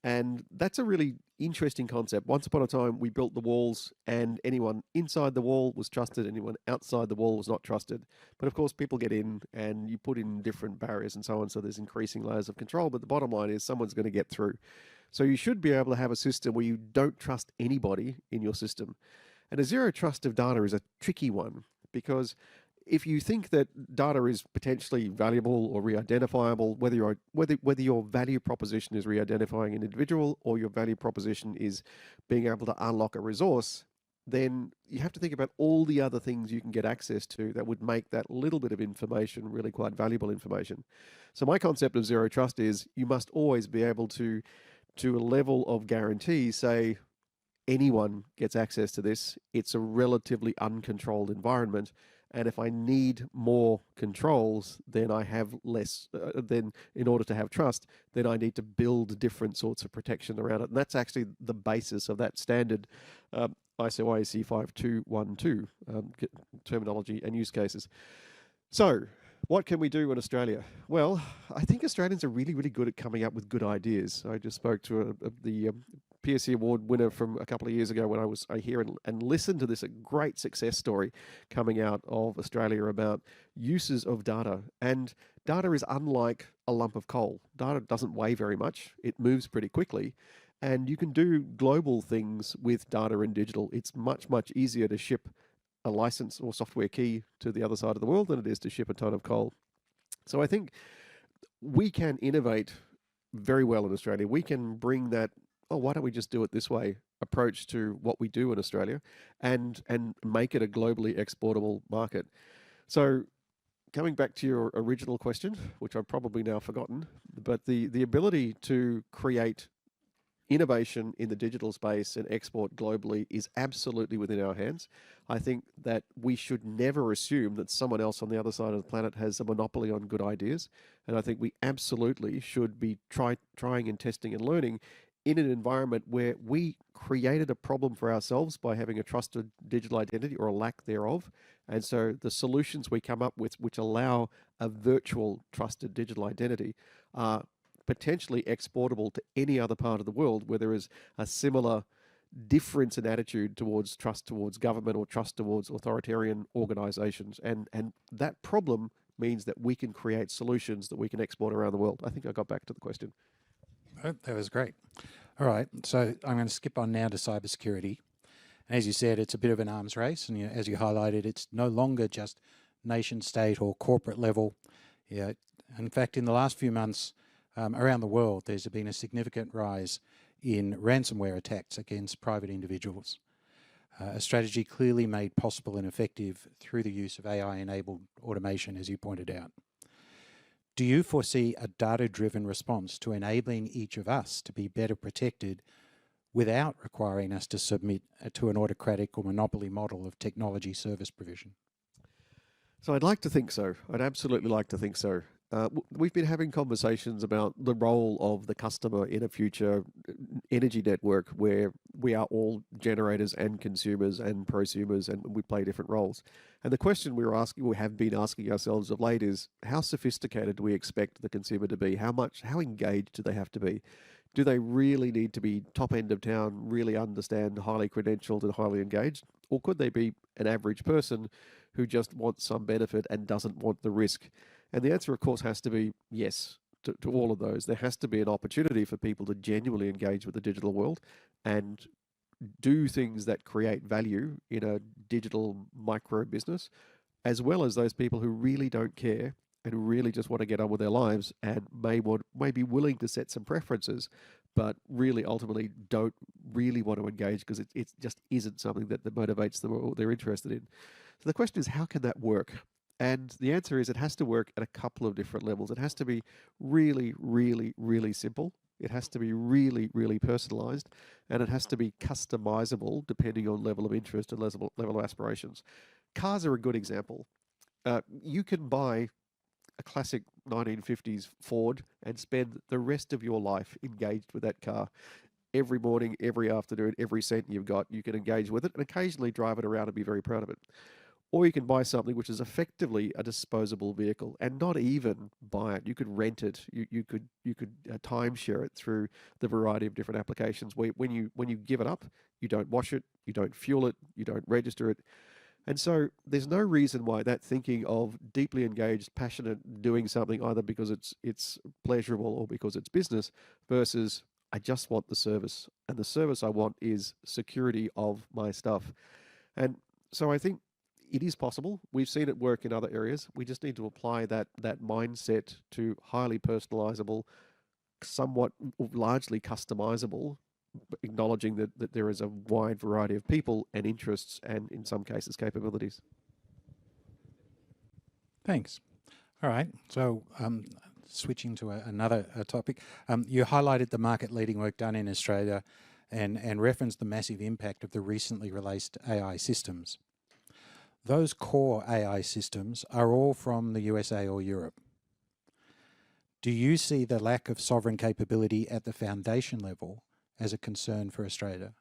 S2: And that's a really interesting concept. Once upon a time, we built the walls and anyone inside the wall was trusted, anyone outside the wall was not trusted. But of course, people get in and you put in different barriers and so on, so there's increasing layers of control. But the bottom line is someone's going to get through. So you should be able to have a system where you don't trust anybody in your system. And a zero trust of data is a tricky one because if you think that data is potentially valuable or re-identifiable, whether your value proposition is re-identifying an individual or your value proposition is being able to unlock a resource, then you have to think about all the other things you can get access to that would make that little bit of information really quite valuable information. So my concept of zero trust is you must always be able to a level of guarantee, say anyone gets access to this. It's a relatively uncontrolled environment. And if I need more controls, then I have less, then in order to have trust, then I need to build different sorts of protection around it. And that's actually the basis of that standard ISO/IEC 5212 terminology and use cases. So what can we do in Australia? Well, I think Australians are really, really good at coming up with good ideas. I just spoke to the Pearcey Award winner from a couple of years ago when I was here and listened to this a great success story coming out of Australia about uses of data. And data is unlike a lump of coal. Data doesn't weigh very much. It moves pretty quickly. And you can do global things with data and digital. It's much, much easier to ship a license or software key to the other side of the world than it is to ship a ton of coal. So I think we can innovate very well in Australia. We can bring that, oh, why don't we just do it this way approach to what we do in Australia and make it a globally exportable market. So coming back to your original question, which I've probably now forgotten, but the ability to create innovation in the digital space and export globally is absolutely within our hands. I think that we should never assume that someone else on the other side of the planet has a monopoly on good ideas. And I think we absolutely should be trying and testing and learning in an environment where we created a problem for ourselves by having a trusted digital identity or a lack thereof. And so the solutions we come up with, which allow a virtual trusted digital identity, are potentially exportable to any other part of the world where there is a similar difference in attitude towards trust towards government or trust towards authoritarian organizations. And that problem means that we can create solutions that we can export around the world. I think I got back to the question.
S1: Oh, that was great. All right, so I'm going to skip on now to cybersecurity. As you said, it's a bit of an arms race, and as you highlighted, it's no longer just nation state or corporate level. Yeah, in fact, in the last few months, around the world, there's been a significant rise in ransomware attacks against private individuals. A strategy clearly made possible and effective through the use of AI-enabled automation, as you pointed out. Do you foresee a data-driven response to enabling each of us to be better protected without requiring us to submit to an autocratic or monopoly model of technology service provision?
S2: So I'd like to think so. I'd absolutely like to think so. We've been having conversations about the role of the customer in a future energy network where we are all generators and consumers and prosumers and we play different roles. And the question we have been asking ourselves of late is, how sophisticated do we expect the consumer to be? How engaged do they have to be? Do they really need to be top end of town, really understand, highly credentialed and highly engaged? Or could they be an average person who just wants some benefit and doesn't want the risk? And the answer, of course, has to be yes to all of those. There has to be an opportunity for people to genuinely engage with the digital world and do things that create value in a digital micro business, as well as those people who really don't care and really just want to get on with their lives and may be willing to set some preferences, but really ultimately don't really want to engage because it just isn't something that motivates them or they're interested in. So the question is, how can that work? And the answer is it has to work at a couple of different levels. It has to be really, really, really simple. It has to be really, really personalized, and it has to be customizable depending on level of interest and level of aspirations. Cars are a good example. You can buy a classic 1950s Ford and spend the rest of your life engaged with that car. Every morning, every afternoon, every cent you've got, you can engage with it and occasionally drive it around and be very proud of it. Or you can buy something which is effectively a disposable vehicle and not even buy it. You could rent it. You could timeshare it through the variety of different applications. When you give it up, you don't wash it, you don't fuel it, you don't register it. And so there's no reason why that thinking of deeply engaged, passionate, doing something either because it's pleasurable or because it's business versus I just want the service. And the service I want is security of my stuff. And so I think it is possible. We've seen it work in other areas. We just need to apply that mindset to highly personalizable, somewhat largely customizable, acknowledging that there is a wide variety of people and interests and in some cases capabilities.
S1: Thanks. All right. So switching to another topic, you highlighted the market-leading work done in Australia and referenced the massive impact of the recently released AI systems. Those core AI systems are all from the USA or Europe. Do you see the lack of sovereign capability at the foundation level as a concern for Australia?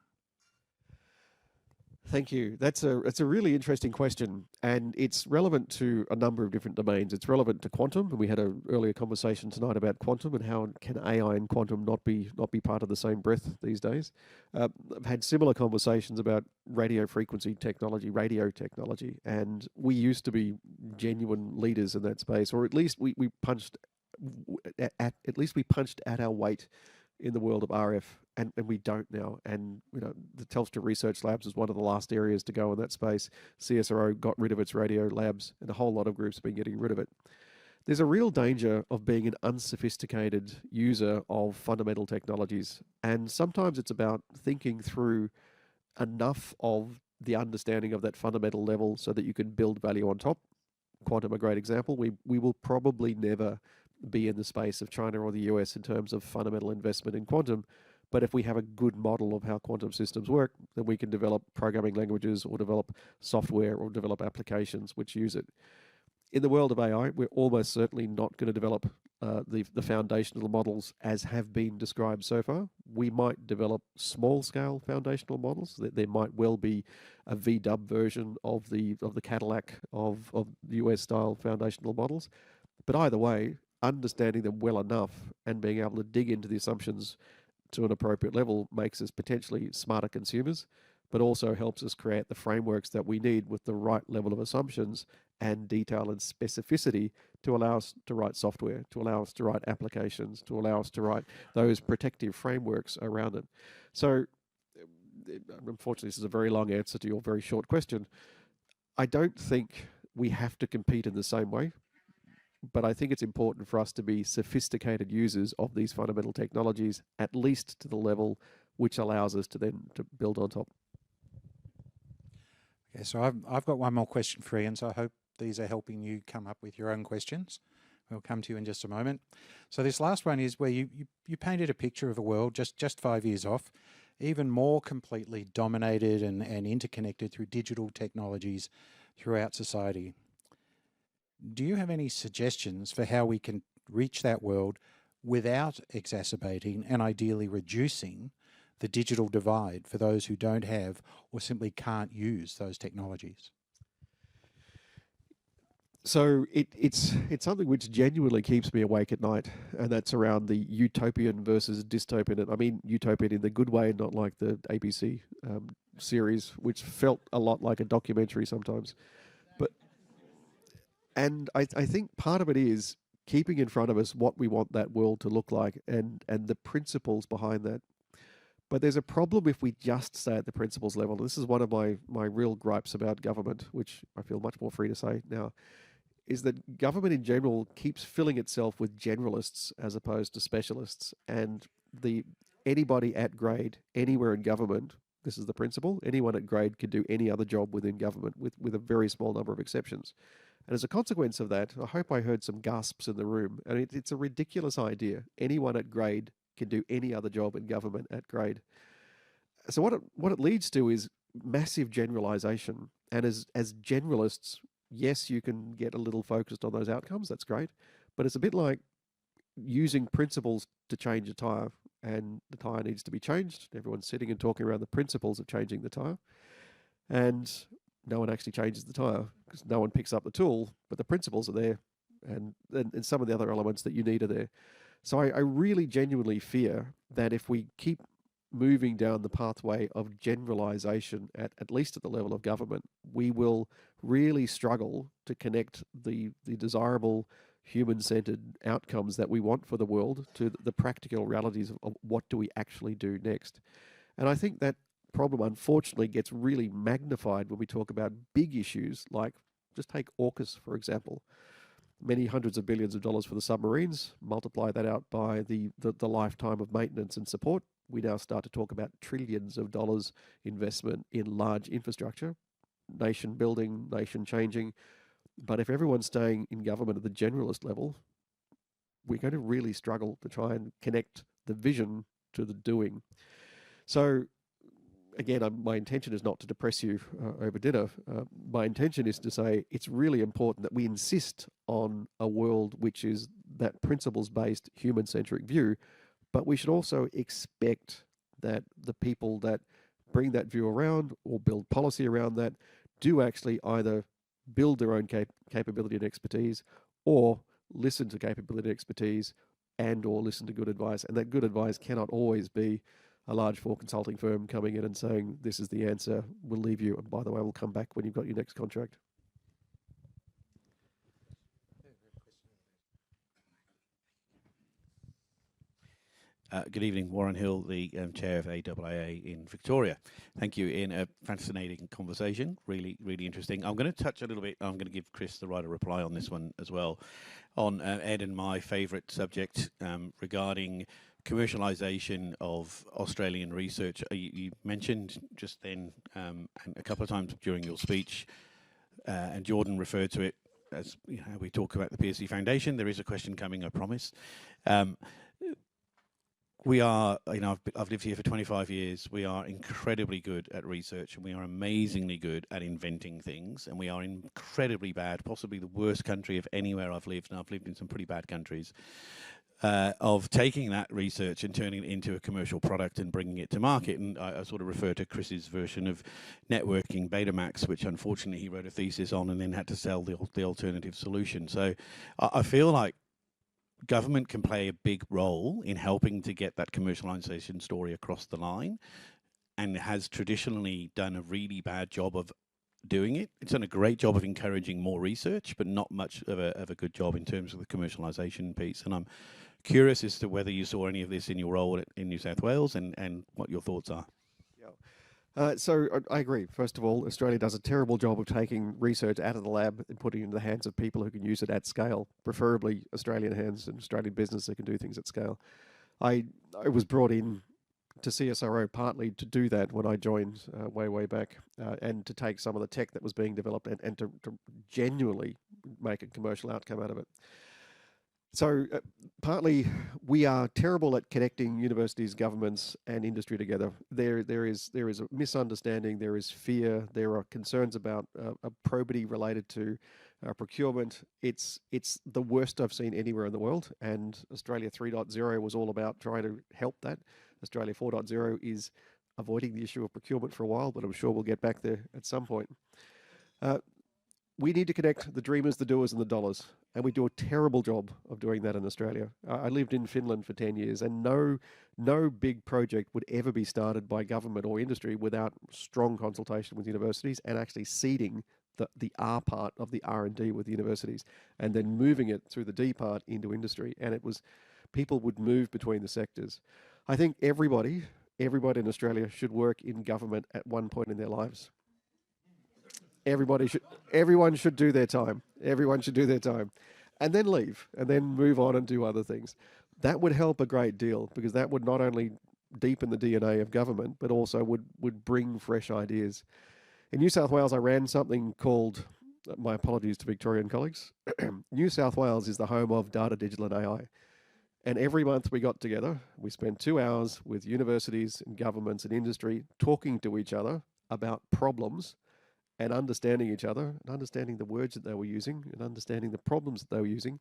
S2: Thank you. That's a really interesting question, and it's relevant to a number of different domains. It's relevant to quantum, and we had an earlier conversation tonight about quantum and how can AI and quantum not be part of the same breath these days. I've had similar conversations about radio frequency technology, radio technology, and we used to be genuine leaders in that space, or at least we punched at least we punched at our weight in the world of RF, and we don't now. And the Telstra Research Labs was one of the last areas to go in that space. CSIRO got rid of its radio labs, and a whole lot of groups have been getting rid of it. There's a real danger of being an unsophisticated user of fundamental technologies, and sometimes it's about thinking through enough of the understanding of that fundamental level so that you can build value on top. Quantum, a great example. We will probably never be in the space of China or the US in terms of fundamental investment in quantum. But if we have a good model of how quantum systems work, then we can develop programming languages or develop software or develop applications which use it. In the world of AI, we're almost certainly not going to develop the foundational models as have been described so far. We might develop small-scale foundational models. There might well be a VW version of the Cadillac of US-style foundational models. But either way, understanding them well enough and being able to dig into the assumptions to an appropriate level makes us potentially smarter consumers, but also helps us create the frameworks that we need with the right level of assumptions and detail and specificity to allow us to write software, to allow us to write applications, to allow us to write those protective frameworks around it. So, unfortunately, this is a very long answer to your very short question. I don't think we have to compete in the same way, but I think it's important for us to be sophisticated users of these fundamental technologies, at least to the level which allows us to then to build on top.
S1: Okay, so I've got one more question for Ian, so I hope these are helping you come up with your own questions. We'll come to you in just a moment. So this last one is where you painted a picture of a world just 5 years off, even more completely dominated and interconnected through digital technologies throughout society. Do you have any suggestions for how we can reach that world without exacerbating and ideally reducing the digital divide for those who don't have or simply can't use those technologies?
S2: So it's something which genuinely keeps me awake at night, and that's around the utopian versus dystopian. And I mean utopian in the good way, not like the ABC series, which felt a lot like a documentary sometimes. And I think part of it is keeping in front of us what we want that world to look like and the principles behind that. But there's a problem if we just stay at the principles level. This is one of my real gripes about government, which I feel much more free to say now, is that government in general keeps filling itself with generalists as opposed to specialists. And anybody at grade, anywhere in government, this is the principle, anyone at grade can do any other job within government with a very small number of exceptions. And as a consequence of that, I hope I heard some gasps in the room. And it's a ridiculous idea. Anyone at grade can do any other job in government at grade. So what it leads to is massive generalization. And as generalists, yes, you can get a little focused on those outcomes. That's great. But it's a bit like using principles to change a tire, and the tire needs to be changed. Everyone's sitting and talking around the principles of changing the tire. And no one actually changes the tire because no one picks up the tool, but the principles are there, and some of the other elements that you need are there. So I really genuinely fear that if we keep moving down the pathway of generalization at least at the level of government, we will really struggle to connect the desirable human-centered outcomes that we want for the world to the practical realities of what do we actually do next. And I think that problem unfortunately gets really magnified when we talk about big issues like, just take AUKUS for example. Many hundreds of billions of dollars for the submarines, multiply that out by the lifetime of maintenance and support. We now start to talk about trillions of dollars investment in large infrastructure, nation building, nation changing. But if everyone's staying in government at the generalist level, we're going to really struggle to try and connect the vision to the doing. So again, my intention is not to depress you over dinner. My intention is to say it's really important that we insist on a world which is that principles-based, human-centric view, but we should also expect that the people that bring that view around or build policy around that do actually either build their own capability and expertise, or listen to capability and expertise, and or listen to good advice. And that good advice cannot always be a large four consulting firm coming in and saying, this is the answer, we'll leave you, and by the way, we'll come back when you've got your next contract.
S4: Good evening, Warren Hill, the chair of AIIA in Victoria. Thank you, Ian. A fascinating conversation, really, really interesting. I'm going to touch a little bit, I'm going to give Chris the right of reply on this one as well, on Ed and my favourite subject regarding commercialisation of Australian research. You mentioned just then, and a couple of times during your speech, and Jordan referred to it as, you know, we talk about the Pearcey Foundation. There is a question coming, I promise. We are, you know, I've lived here for 25 years. We are incredibly good at research, and we are amazingly good at inventing things, and we are incredibly bad, possibly the worst country of anywhere I've lived, and I've lived in some pretty bad countries, of taking that research and turning it into a commercial product and bringing it to market. And I sort of refer to Chris's version of networking, Betamax, which unfortunately he wrote a thesis on and then had to sell the alternative solution. So I feel like government can play a big role in helping to get that commercialisation story across the line, and has traditionally done a really bad job of doing it. It's done a great job of encouraging more research, but not much of a good job in terms of the commercialisation piece. And I'm curious as to whether you saw any of this in your role in New South Wales, and what your thoughts are.
S2: So I agree. First of all, Australia does a terrible job of taking research out of the lab and putting it in the hands of people who can use it at scale, preferably Australian hands and Australian business that can do things at scale. I was brought in to CSIRO partly to do that when I joined way back, and to take some of the tech that was being developed and to genuinely make a commercial outcome out of it. So partly we are terrible at connecting universities, governments and industry together. There is a misunderstanding, there is fear, there are concerns about a probity related to procurement. It's the worst I've seen anywhere in the world, and Australia 3.0 was all about trying to help that. Australia 4.0 is avoiding the issue of procurement for a while, but I'm sure we'll get back there at some point. We need to connect the dreamers, the doers, and the dollars. And we do a terrible job of doing that in Australia. I lived in Finland for 10 years, and no big project would ever be started by government or industry without strong consultation with universities and actually seeding the R part of the R&D with the universities, and then moving it through the D part into industry. And it was, people would move between the sectors. I think everybody in Australia should work in government at one point in their lives. Everyone should do their time. Everyone should do their time. And then leave, and then move on and do other things. That would help a great deal, because that would not only deepen the DNA of government, but also would bring fresh ideas. In New South Wales, I ran something called, my apologies to Victorian colleagues, New South Wales is the home of data, digital and AI. And every month we got together, we spent 2 hours with universities and governments and industry talking to each other about problems, and understanding each other, and understanding the words that they were using, and understanding the problems that they were using.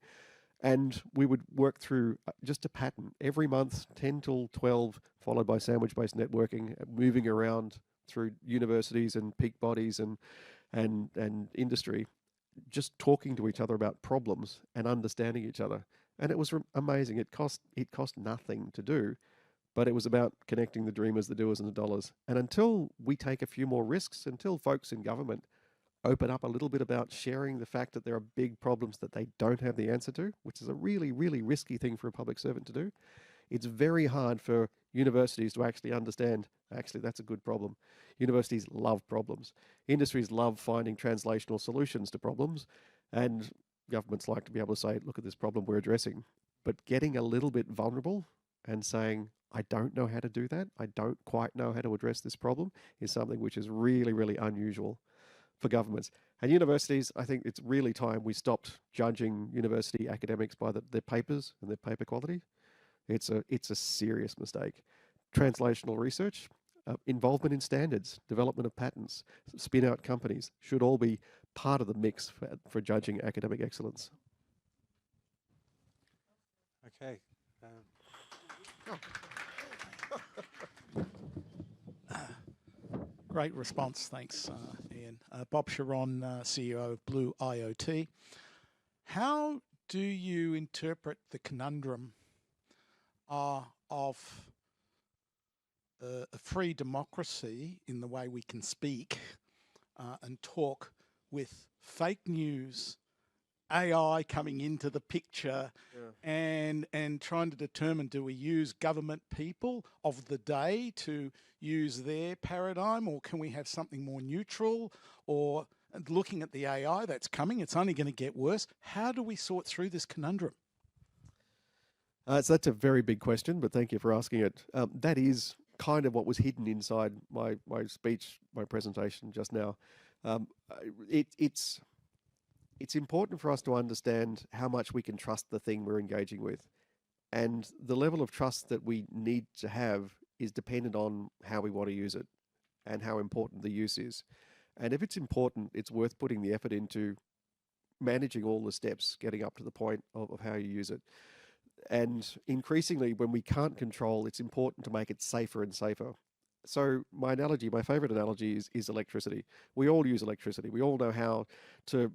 S2: And we would work through just a pattern every month, 10 till 12, followed by sandwich-based networking, moving around through universities and peak bodies and industry, just talking to each other about problems and understanding each other. And it was amazing. It cost nothing to do, but it was about connecting the dreamers, the doers, and the dollars. And until we take a few more risks, until folks in government open up a little bit about sharing the fact that there are big problems that they don't have the answer to, which is a really, really risky thing for a public servant to do, it's very hard for universities to actually understand, actually, that's a good problem. Universities love problems. Industries love finding translational solutions to problems, and governments like to be able to say, look at this problem we're addressing. But getting a little bit vulnerable and saying, I don't know how to do that, I don't quite know how to address this problem, is something which is really, really unusual for governments. And universities, I think it's really time we stopped judging university academics by their papers and their paper quality. It's a serious mistake. Translational research, involvement in standards, development of patents, spin-out companies should all be part of the mix for judging academic excellence.
S1: Okay.
S5: Great response, thanks, Ian. Bob Sharon, CEO of Blue IoT. How do you interpret the conundrum of a free democracy in the way we can speak and talk with fake news, AI coming into the picture, and trying to determine, do we use government people of the day to use their paradigm, or can we have something more neutral? Or looking at the AI that's coming, it's only going to get worse. How do we sort through this conundrum?
S2: So that's a very big question, but thank you for asking it. That is kind of what was hidden inside my speech, my presentation just now. It's important for us to understand how much we can trust the thing we're engaging with. And the level of trust that we need to have is dependent on how we want to use it and how important the use is. And if it's important, it's worth putting the effort into managing all the steps, getting up to the point of how you use it. And increasingly, when we can't control, it's important to make it safer and safer. So my analogy, my favorite analogy is electricity. We all use electricity. We all know how to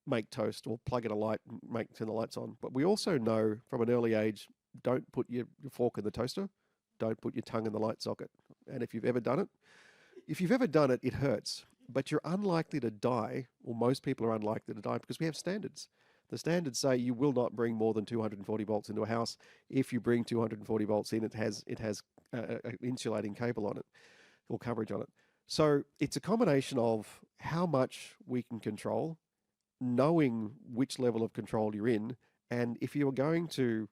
S2: make toast or plug in a light and turn the lights on. But we also know from an early age, don't put your fork in the toaster, don't put your tongue in the light socket. And if you've ever done it, it hurts. But you're unlikely to die, or most people are unlikely to die, because we have standards. The standards say you will not bring more than 240 volts into a house. If you bring 240 volts in, it has an insulating cable on it or coverage on it. So it's a combination of how much we can control, knowing which level of control you're in, and if you are going to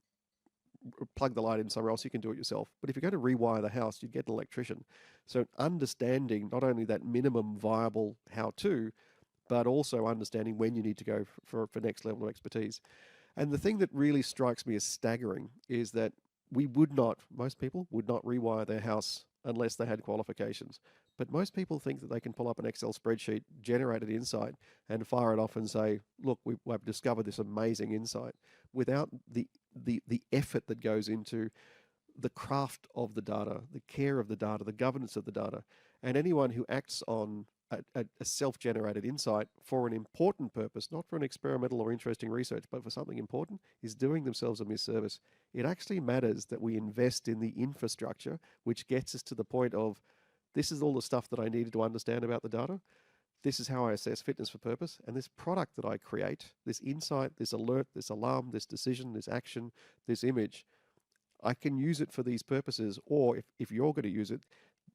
S2: plug the light in somewhere else, you can do it yourself. But if you're going to rewire the house, you'd get an electrician. So understanding not only that minimum viable how-to, but also understanding when you need to go for next level of expertise. And the thing that really strikes me as staggering is that most people would not rewire their house unless they had qualifications. But most people think that they can pull up an Excel spreadsheet, generate an insight, and fire it off and say, look, we've discovered this amazing insight, without the effort that goes into the craft of the data, the care of the data, the governance of the data. And anyone who acts on a self-generated insight for an important purpose, not for an experimental or interesting research, but for something important, is doing themselves a misservice. It actually matters that we invest in the infrastructure, which gets us to the point of, this is all the stuff that I needed to understand about the data. This is how I assess fitness for purpose. And this product that I create, this insight, this alert, this alarm, this decision, this action, this image, I can use it for these purposes. Or if you're going to use it,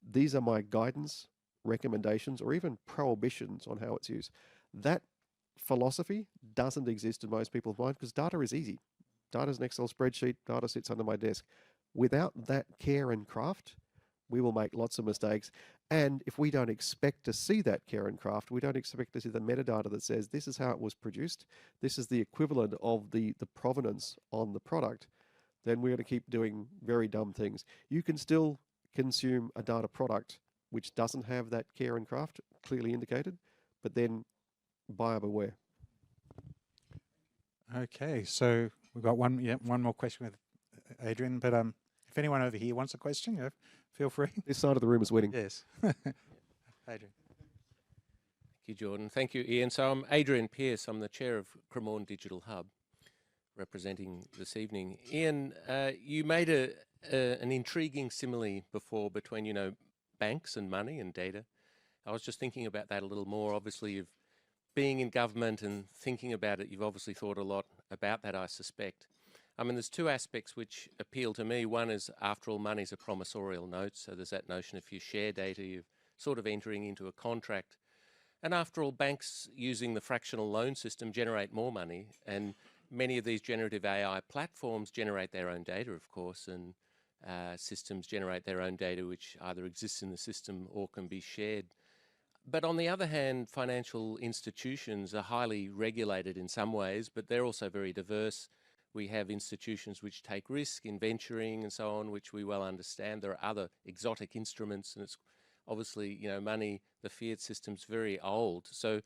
S2: these are my guidance, recommendations, or even prohibitions on how it's used. That philosophy doesn't exist in most people's minds because data is easy. Data is an Excel spreadsheet. Data sits under my desk. Without that care and craft, we will make lots of mistakes. And if we don't expect to see that care and craft, we don't expect to see the metadata that says this is how it was produced, this is the equivalent of the provenance on the product, then we're going to keep doing very dumb things. You can still consume a data product which doesn't have that care and craft clearly indicated, but then buyer beware.
S1: Okay, so we've got one more question with Adrian, but if anyone over here wants a question, feel free.
S2: This side of the room is winning.
S1: Yes. Adrian.
S6: Thank you, Jordan. Thank you, Ian. So I'm Adrian Pearce. I'm the chair of Cremorne Digital Hub, representing this evening. Ian, you made an intriguing simile before between, banks and money and data. I was just thinking about that a little more. Obviously, you've being in government and thinking about it, you've obviously thought a lot about that, I suspect. I mean, there's two aspects which appeal to me. One is, after all, money's a promissorial note, so there's that notion if you share data, you're sort of entering into a contract. And after all, banks using the fractional loan system generate more money, and many of these generative AI platforms generate their own data, of course, and systems generate their own data which either exists in the system or can be shared. But on the other hand, financial institutions are highly regulated in some ways, but they're also very diverse. We have institutions which take risk in venturing and so on, which we well understand. There are other exotic instruments, and it's obviously, money, the fiat system's very old. So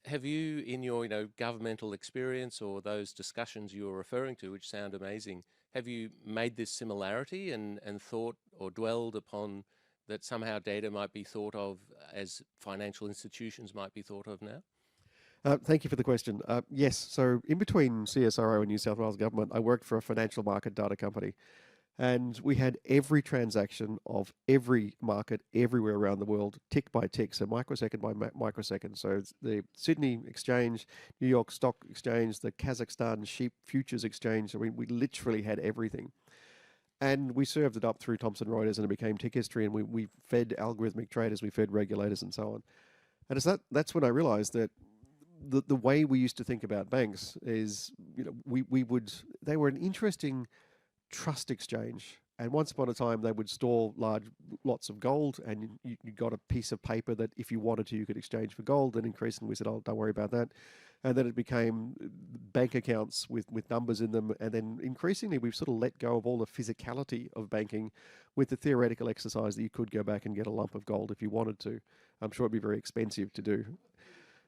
S6: have you, in your, governmental experience or those discussions you were referring to, which sound amazing, have you made this similarity and thought or dwelled upon that somehow data might be thought of as financial institutions might be thought of now?
S2: Thank you for the question. Yes, so in between CSIRO and New South Wales Government, I worked for a financial market data company. And we had every transaction of every market everywhere around the world, tick by tick, so microsecond by microsecond. So the Sydney Exchange, New York Stock Exchange, the Kazakhstan Sheep Futures Exchange. I mean, we literally had everything. And we served it up through Thomson Reuters, and it became tick history, and we fed algorithmic traders, we fed regulators, and so on. And it's that's when I realized that the way we used to think about banks is, they were an interesting trust exchange, and once upon a time they would store lots of gold, and you got a piece of paper that if you wanted to you could exchange for gold. And increasingly we said, oh, don't worry about that. And then it became bank accounts with numbers in them, and then increasingly we've sort of let go of all the physicality of banking with the theoretical exercise that you could go back and get a lump of gold if you wanted to. I'm sure it'd be very expensive to do.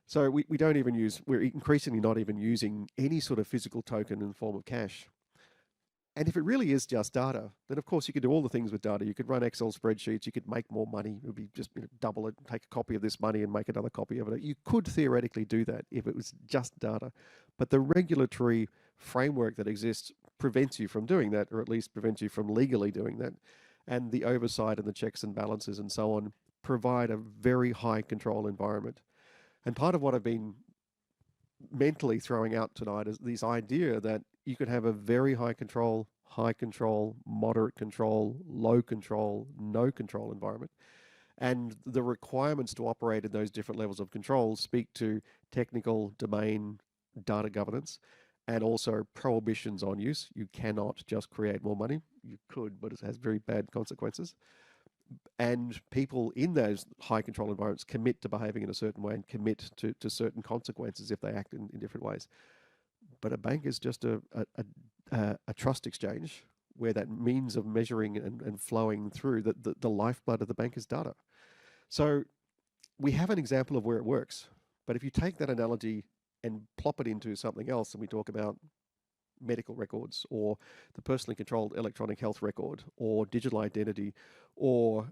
S2: So we're increasingly not even using any sort of physical token in the form of cash. And if it really is just data, then of course you could do all the things with data. You could run Excel spreadsheets, you could make more money. It would be just double it, take a copy of this money and make another copy of it. You could theoretically do that if it was just data. But the regulatory framework that exists prevents you from doing that, or at least prevents you from legally doing that. And the oversight and the checks and balances and so on provide a very high control environment. And part of what I've been mentally throwing out tonight is this idea that you could have a very high control, moderate control, low control, no control environment. And the requirements to operate in those different levels of control speak to technical domain data governance and also prohibitions on use. You cannot just create more money. You could, but it has very bad consequences. And people in those high control environments commit to behaving in a certain way and commit to certain consequences if they act in different ways. But a bank is just a trust exchange where that means of measuring and flowing through, the lifeblood of the bank is data. So we have an example of where it works. But if you take that analogy and plop it into something else, and we talk about medical records or the personally controlled electronic health record or digital identity or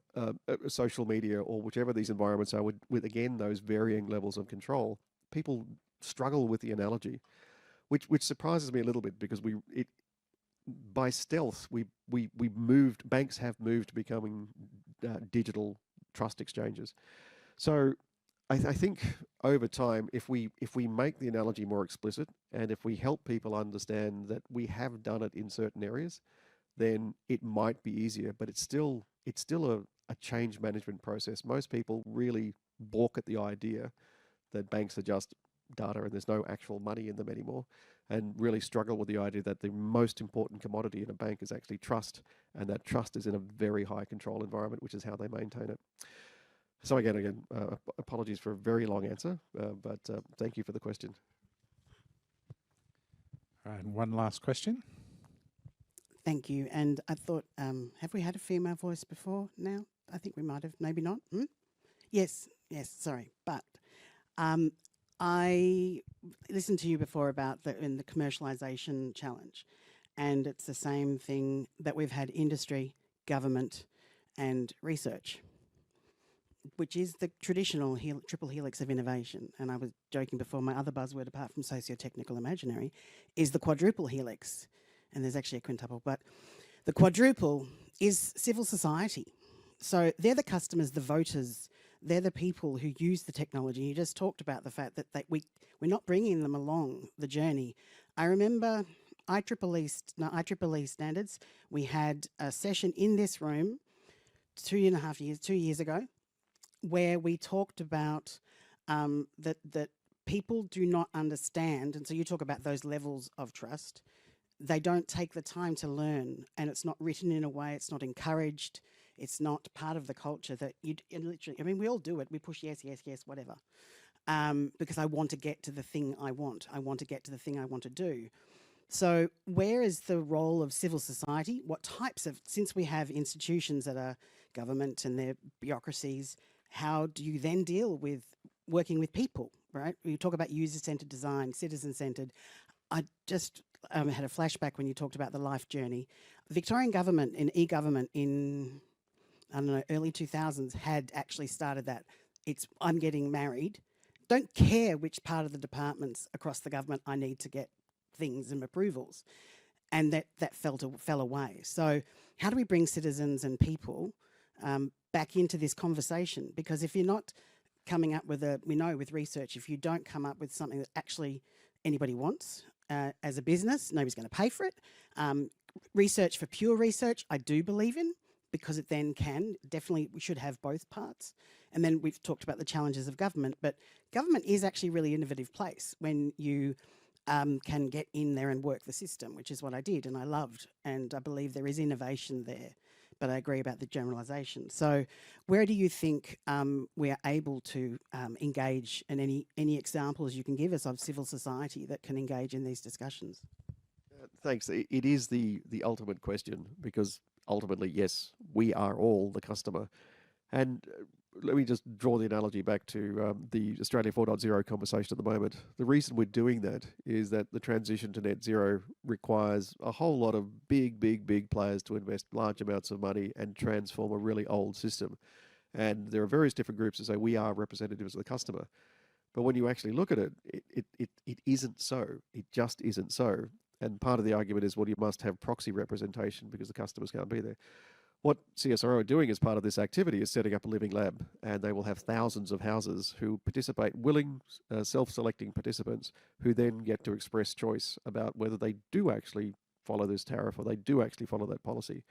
S2: social media or whichever these environments are with again those varying levels of control, people struggle with the analogy, which surprises me a little bit, because by stealth banks have moved to becoming digital trust exchanges. So I think over time, if we make the analogy more explicit, and if we help people understand that we have done it in certain areas, then it might be easier. But it's still a change management process. Most people really balk at the idea that banks are just data and there's no actual money in them anymore, and really struggle with the idea that the most important commodity in a bank is actually trust, and that trust is in a very high control environment, which is how they maintain it. So again, apologies for a very long answer, but thank you for the question.
S1: All right, and one last question.
S3: Thank you. And I thought, have we had a female voice before now? I think we might have, maybe not. Yes, sorry. But I listened to you before about the commercialisation challenge, and it's the same thing that we've had: industry, government and research, which is the traditional triple helix of innovation. And I was joking before, my other buzzword, apart from socio-technical imaginary, is the quadruple helix. And there's actually a quintuple, but the quadruple is civil society. So they're the customers, the voters, they're the people who use the technology. You just talked about the fact that we're not bringing them along the journey. I remember IEEE standards. We had a session in this room 2 years ago, where we talked about that people do not understand, and so you talk about those levels of trust. They don't take the time to learn, and it's not written in a way, it's not encouraged, it's not part of the culture that literally, I mean, we all do it, we push yes, whatever, because I want to get to the thing I want to get to the thing I want to do. So where is the role of civil society? What types of, since we have institutions that are government and their bureaucracies, how do you then deal with working with people, right? You talk about user-centered design, citizen-centered. I just had a flashback when you talked about the life journey. Victorian government in e-government in I don't know, early 2000s had actually started that. I'm getting married. Don't care which part of the departments across the government I need to get things and approvals. And that fell away. So how do we bring citizens and people back into this conversation? Because if you're not coming up with we know with research, if you don't come up with something that actually anybody wants as a business, nobody's going to pay for it. Research for pure research, I do believe in, because it then definitely we should have both parts. And then we've talked about the challenges of government, but government is actually a really innovative place when you can get in there and work the system, which is what I did and I loved. And I believe there is innovation there, but I agree about the generalisation. So where do you think we are able to engage, and any examples you can give us of civil society that can engage in these discussions?
S2: Thanks. It is the ultimate question, because ultimately, yes, we are all the customer. And let me just draw the analogy back to the Australia 4.0 conversation at the moment. The reason we're doing that is that the transition to net zero requires a whole lot of big players to invest large amounts of money and transform a really old system. And there are various different groups that say we are representatives of the customer. But when you actually look at it, it isn't so. It just isn't so. And part of the argument is, well, you must have proxy representation because the customers can't be there. What CSIRO are doing as part of this activity is setting up a living lab, and they will have thousands of houses who participate, willing, self-selecting participants, who then get to express choice about whether they do actually follow this tariff or they do actually follow that policy.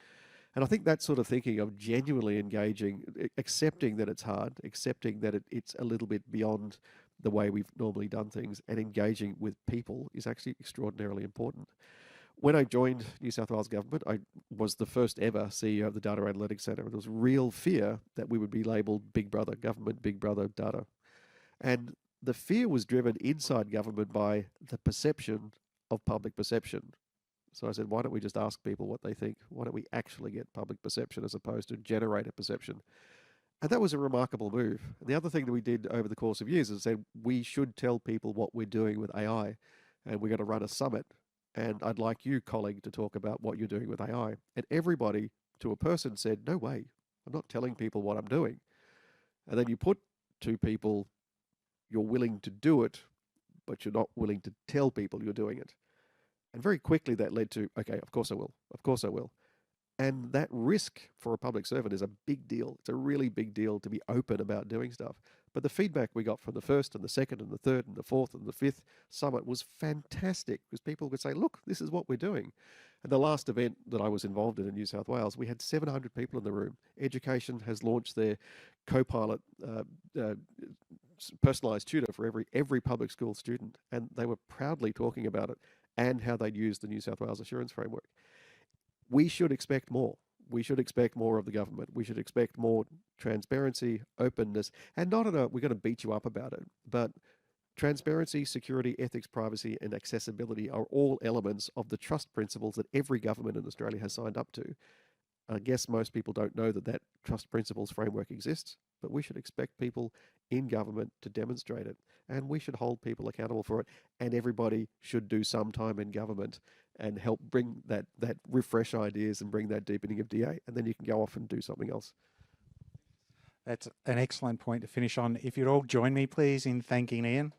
S2: And I think that sort of thinking of genuinely engaging, accepting that it's hard, accepting that it's a little bit beyond the way we've normally done things, and engaging with people is actually extraordinarily important. When I joined New South Wales Government, I was the first ever CEO of the Data Analytics Centre. There was real fear that we would be labelled Big Brother government, Big Brother data. And the fear was driven inside government by the perception of public perception. So I said, why don't we just ask people what they think? Why don't we actually get public perception as opposed to generate a perception? And that was a remarkable move. And the other thing that we did over the course of years is said, we should tell people what we're doing with AI, and we're going to run a summit. And I'd like you, colleague, to talk about what you're doing with AI. And everybody, to a person, said, no way, I'm not telling people what I'm doing. And then you put to people, you're willing to do it, but you're not willing to tell people you're doing it. And very quickly that led to, okay, of course I will. Of course I will. And that risk for a public servant is a big deal. It's a really big deal to be open about doing stuff. But the feedback we got from the first and the second and the third and the fourth and the fifth summit was fantastic, because people could say, look, this is what we're doing. And the last event that I was involved in New South Wales, we had 700 people in the room. Education has launched their co-pilot personalised tutor for every public school student, and they were proudly talking about it and how they'd used the New South Wales Assurance Framework. We should expect more. We should expect more of the government. We should expect more transparency, openness, and not we're going to beat you up about it, but transparency, security, ethics, privacy, and accessibility are all elements of the trust principles that every government in Australia has signed up to. I guess most people don't know that trust principles framework exists, but we should expect people in government to demonstrate it, and we should hold people accountable for it, and everybody should do some time in government and help bring that refresh ideas and bring that deepening of DA, and then you can go off and do something else.
S1: That's an excellent point to finish on. If you'd all join me, please, in thanking Ian.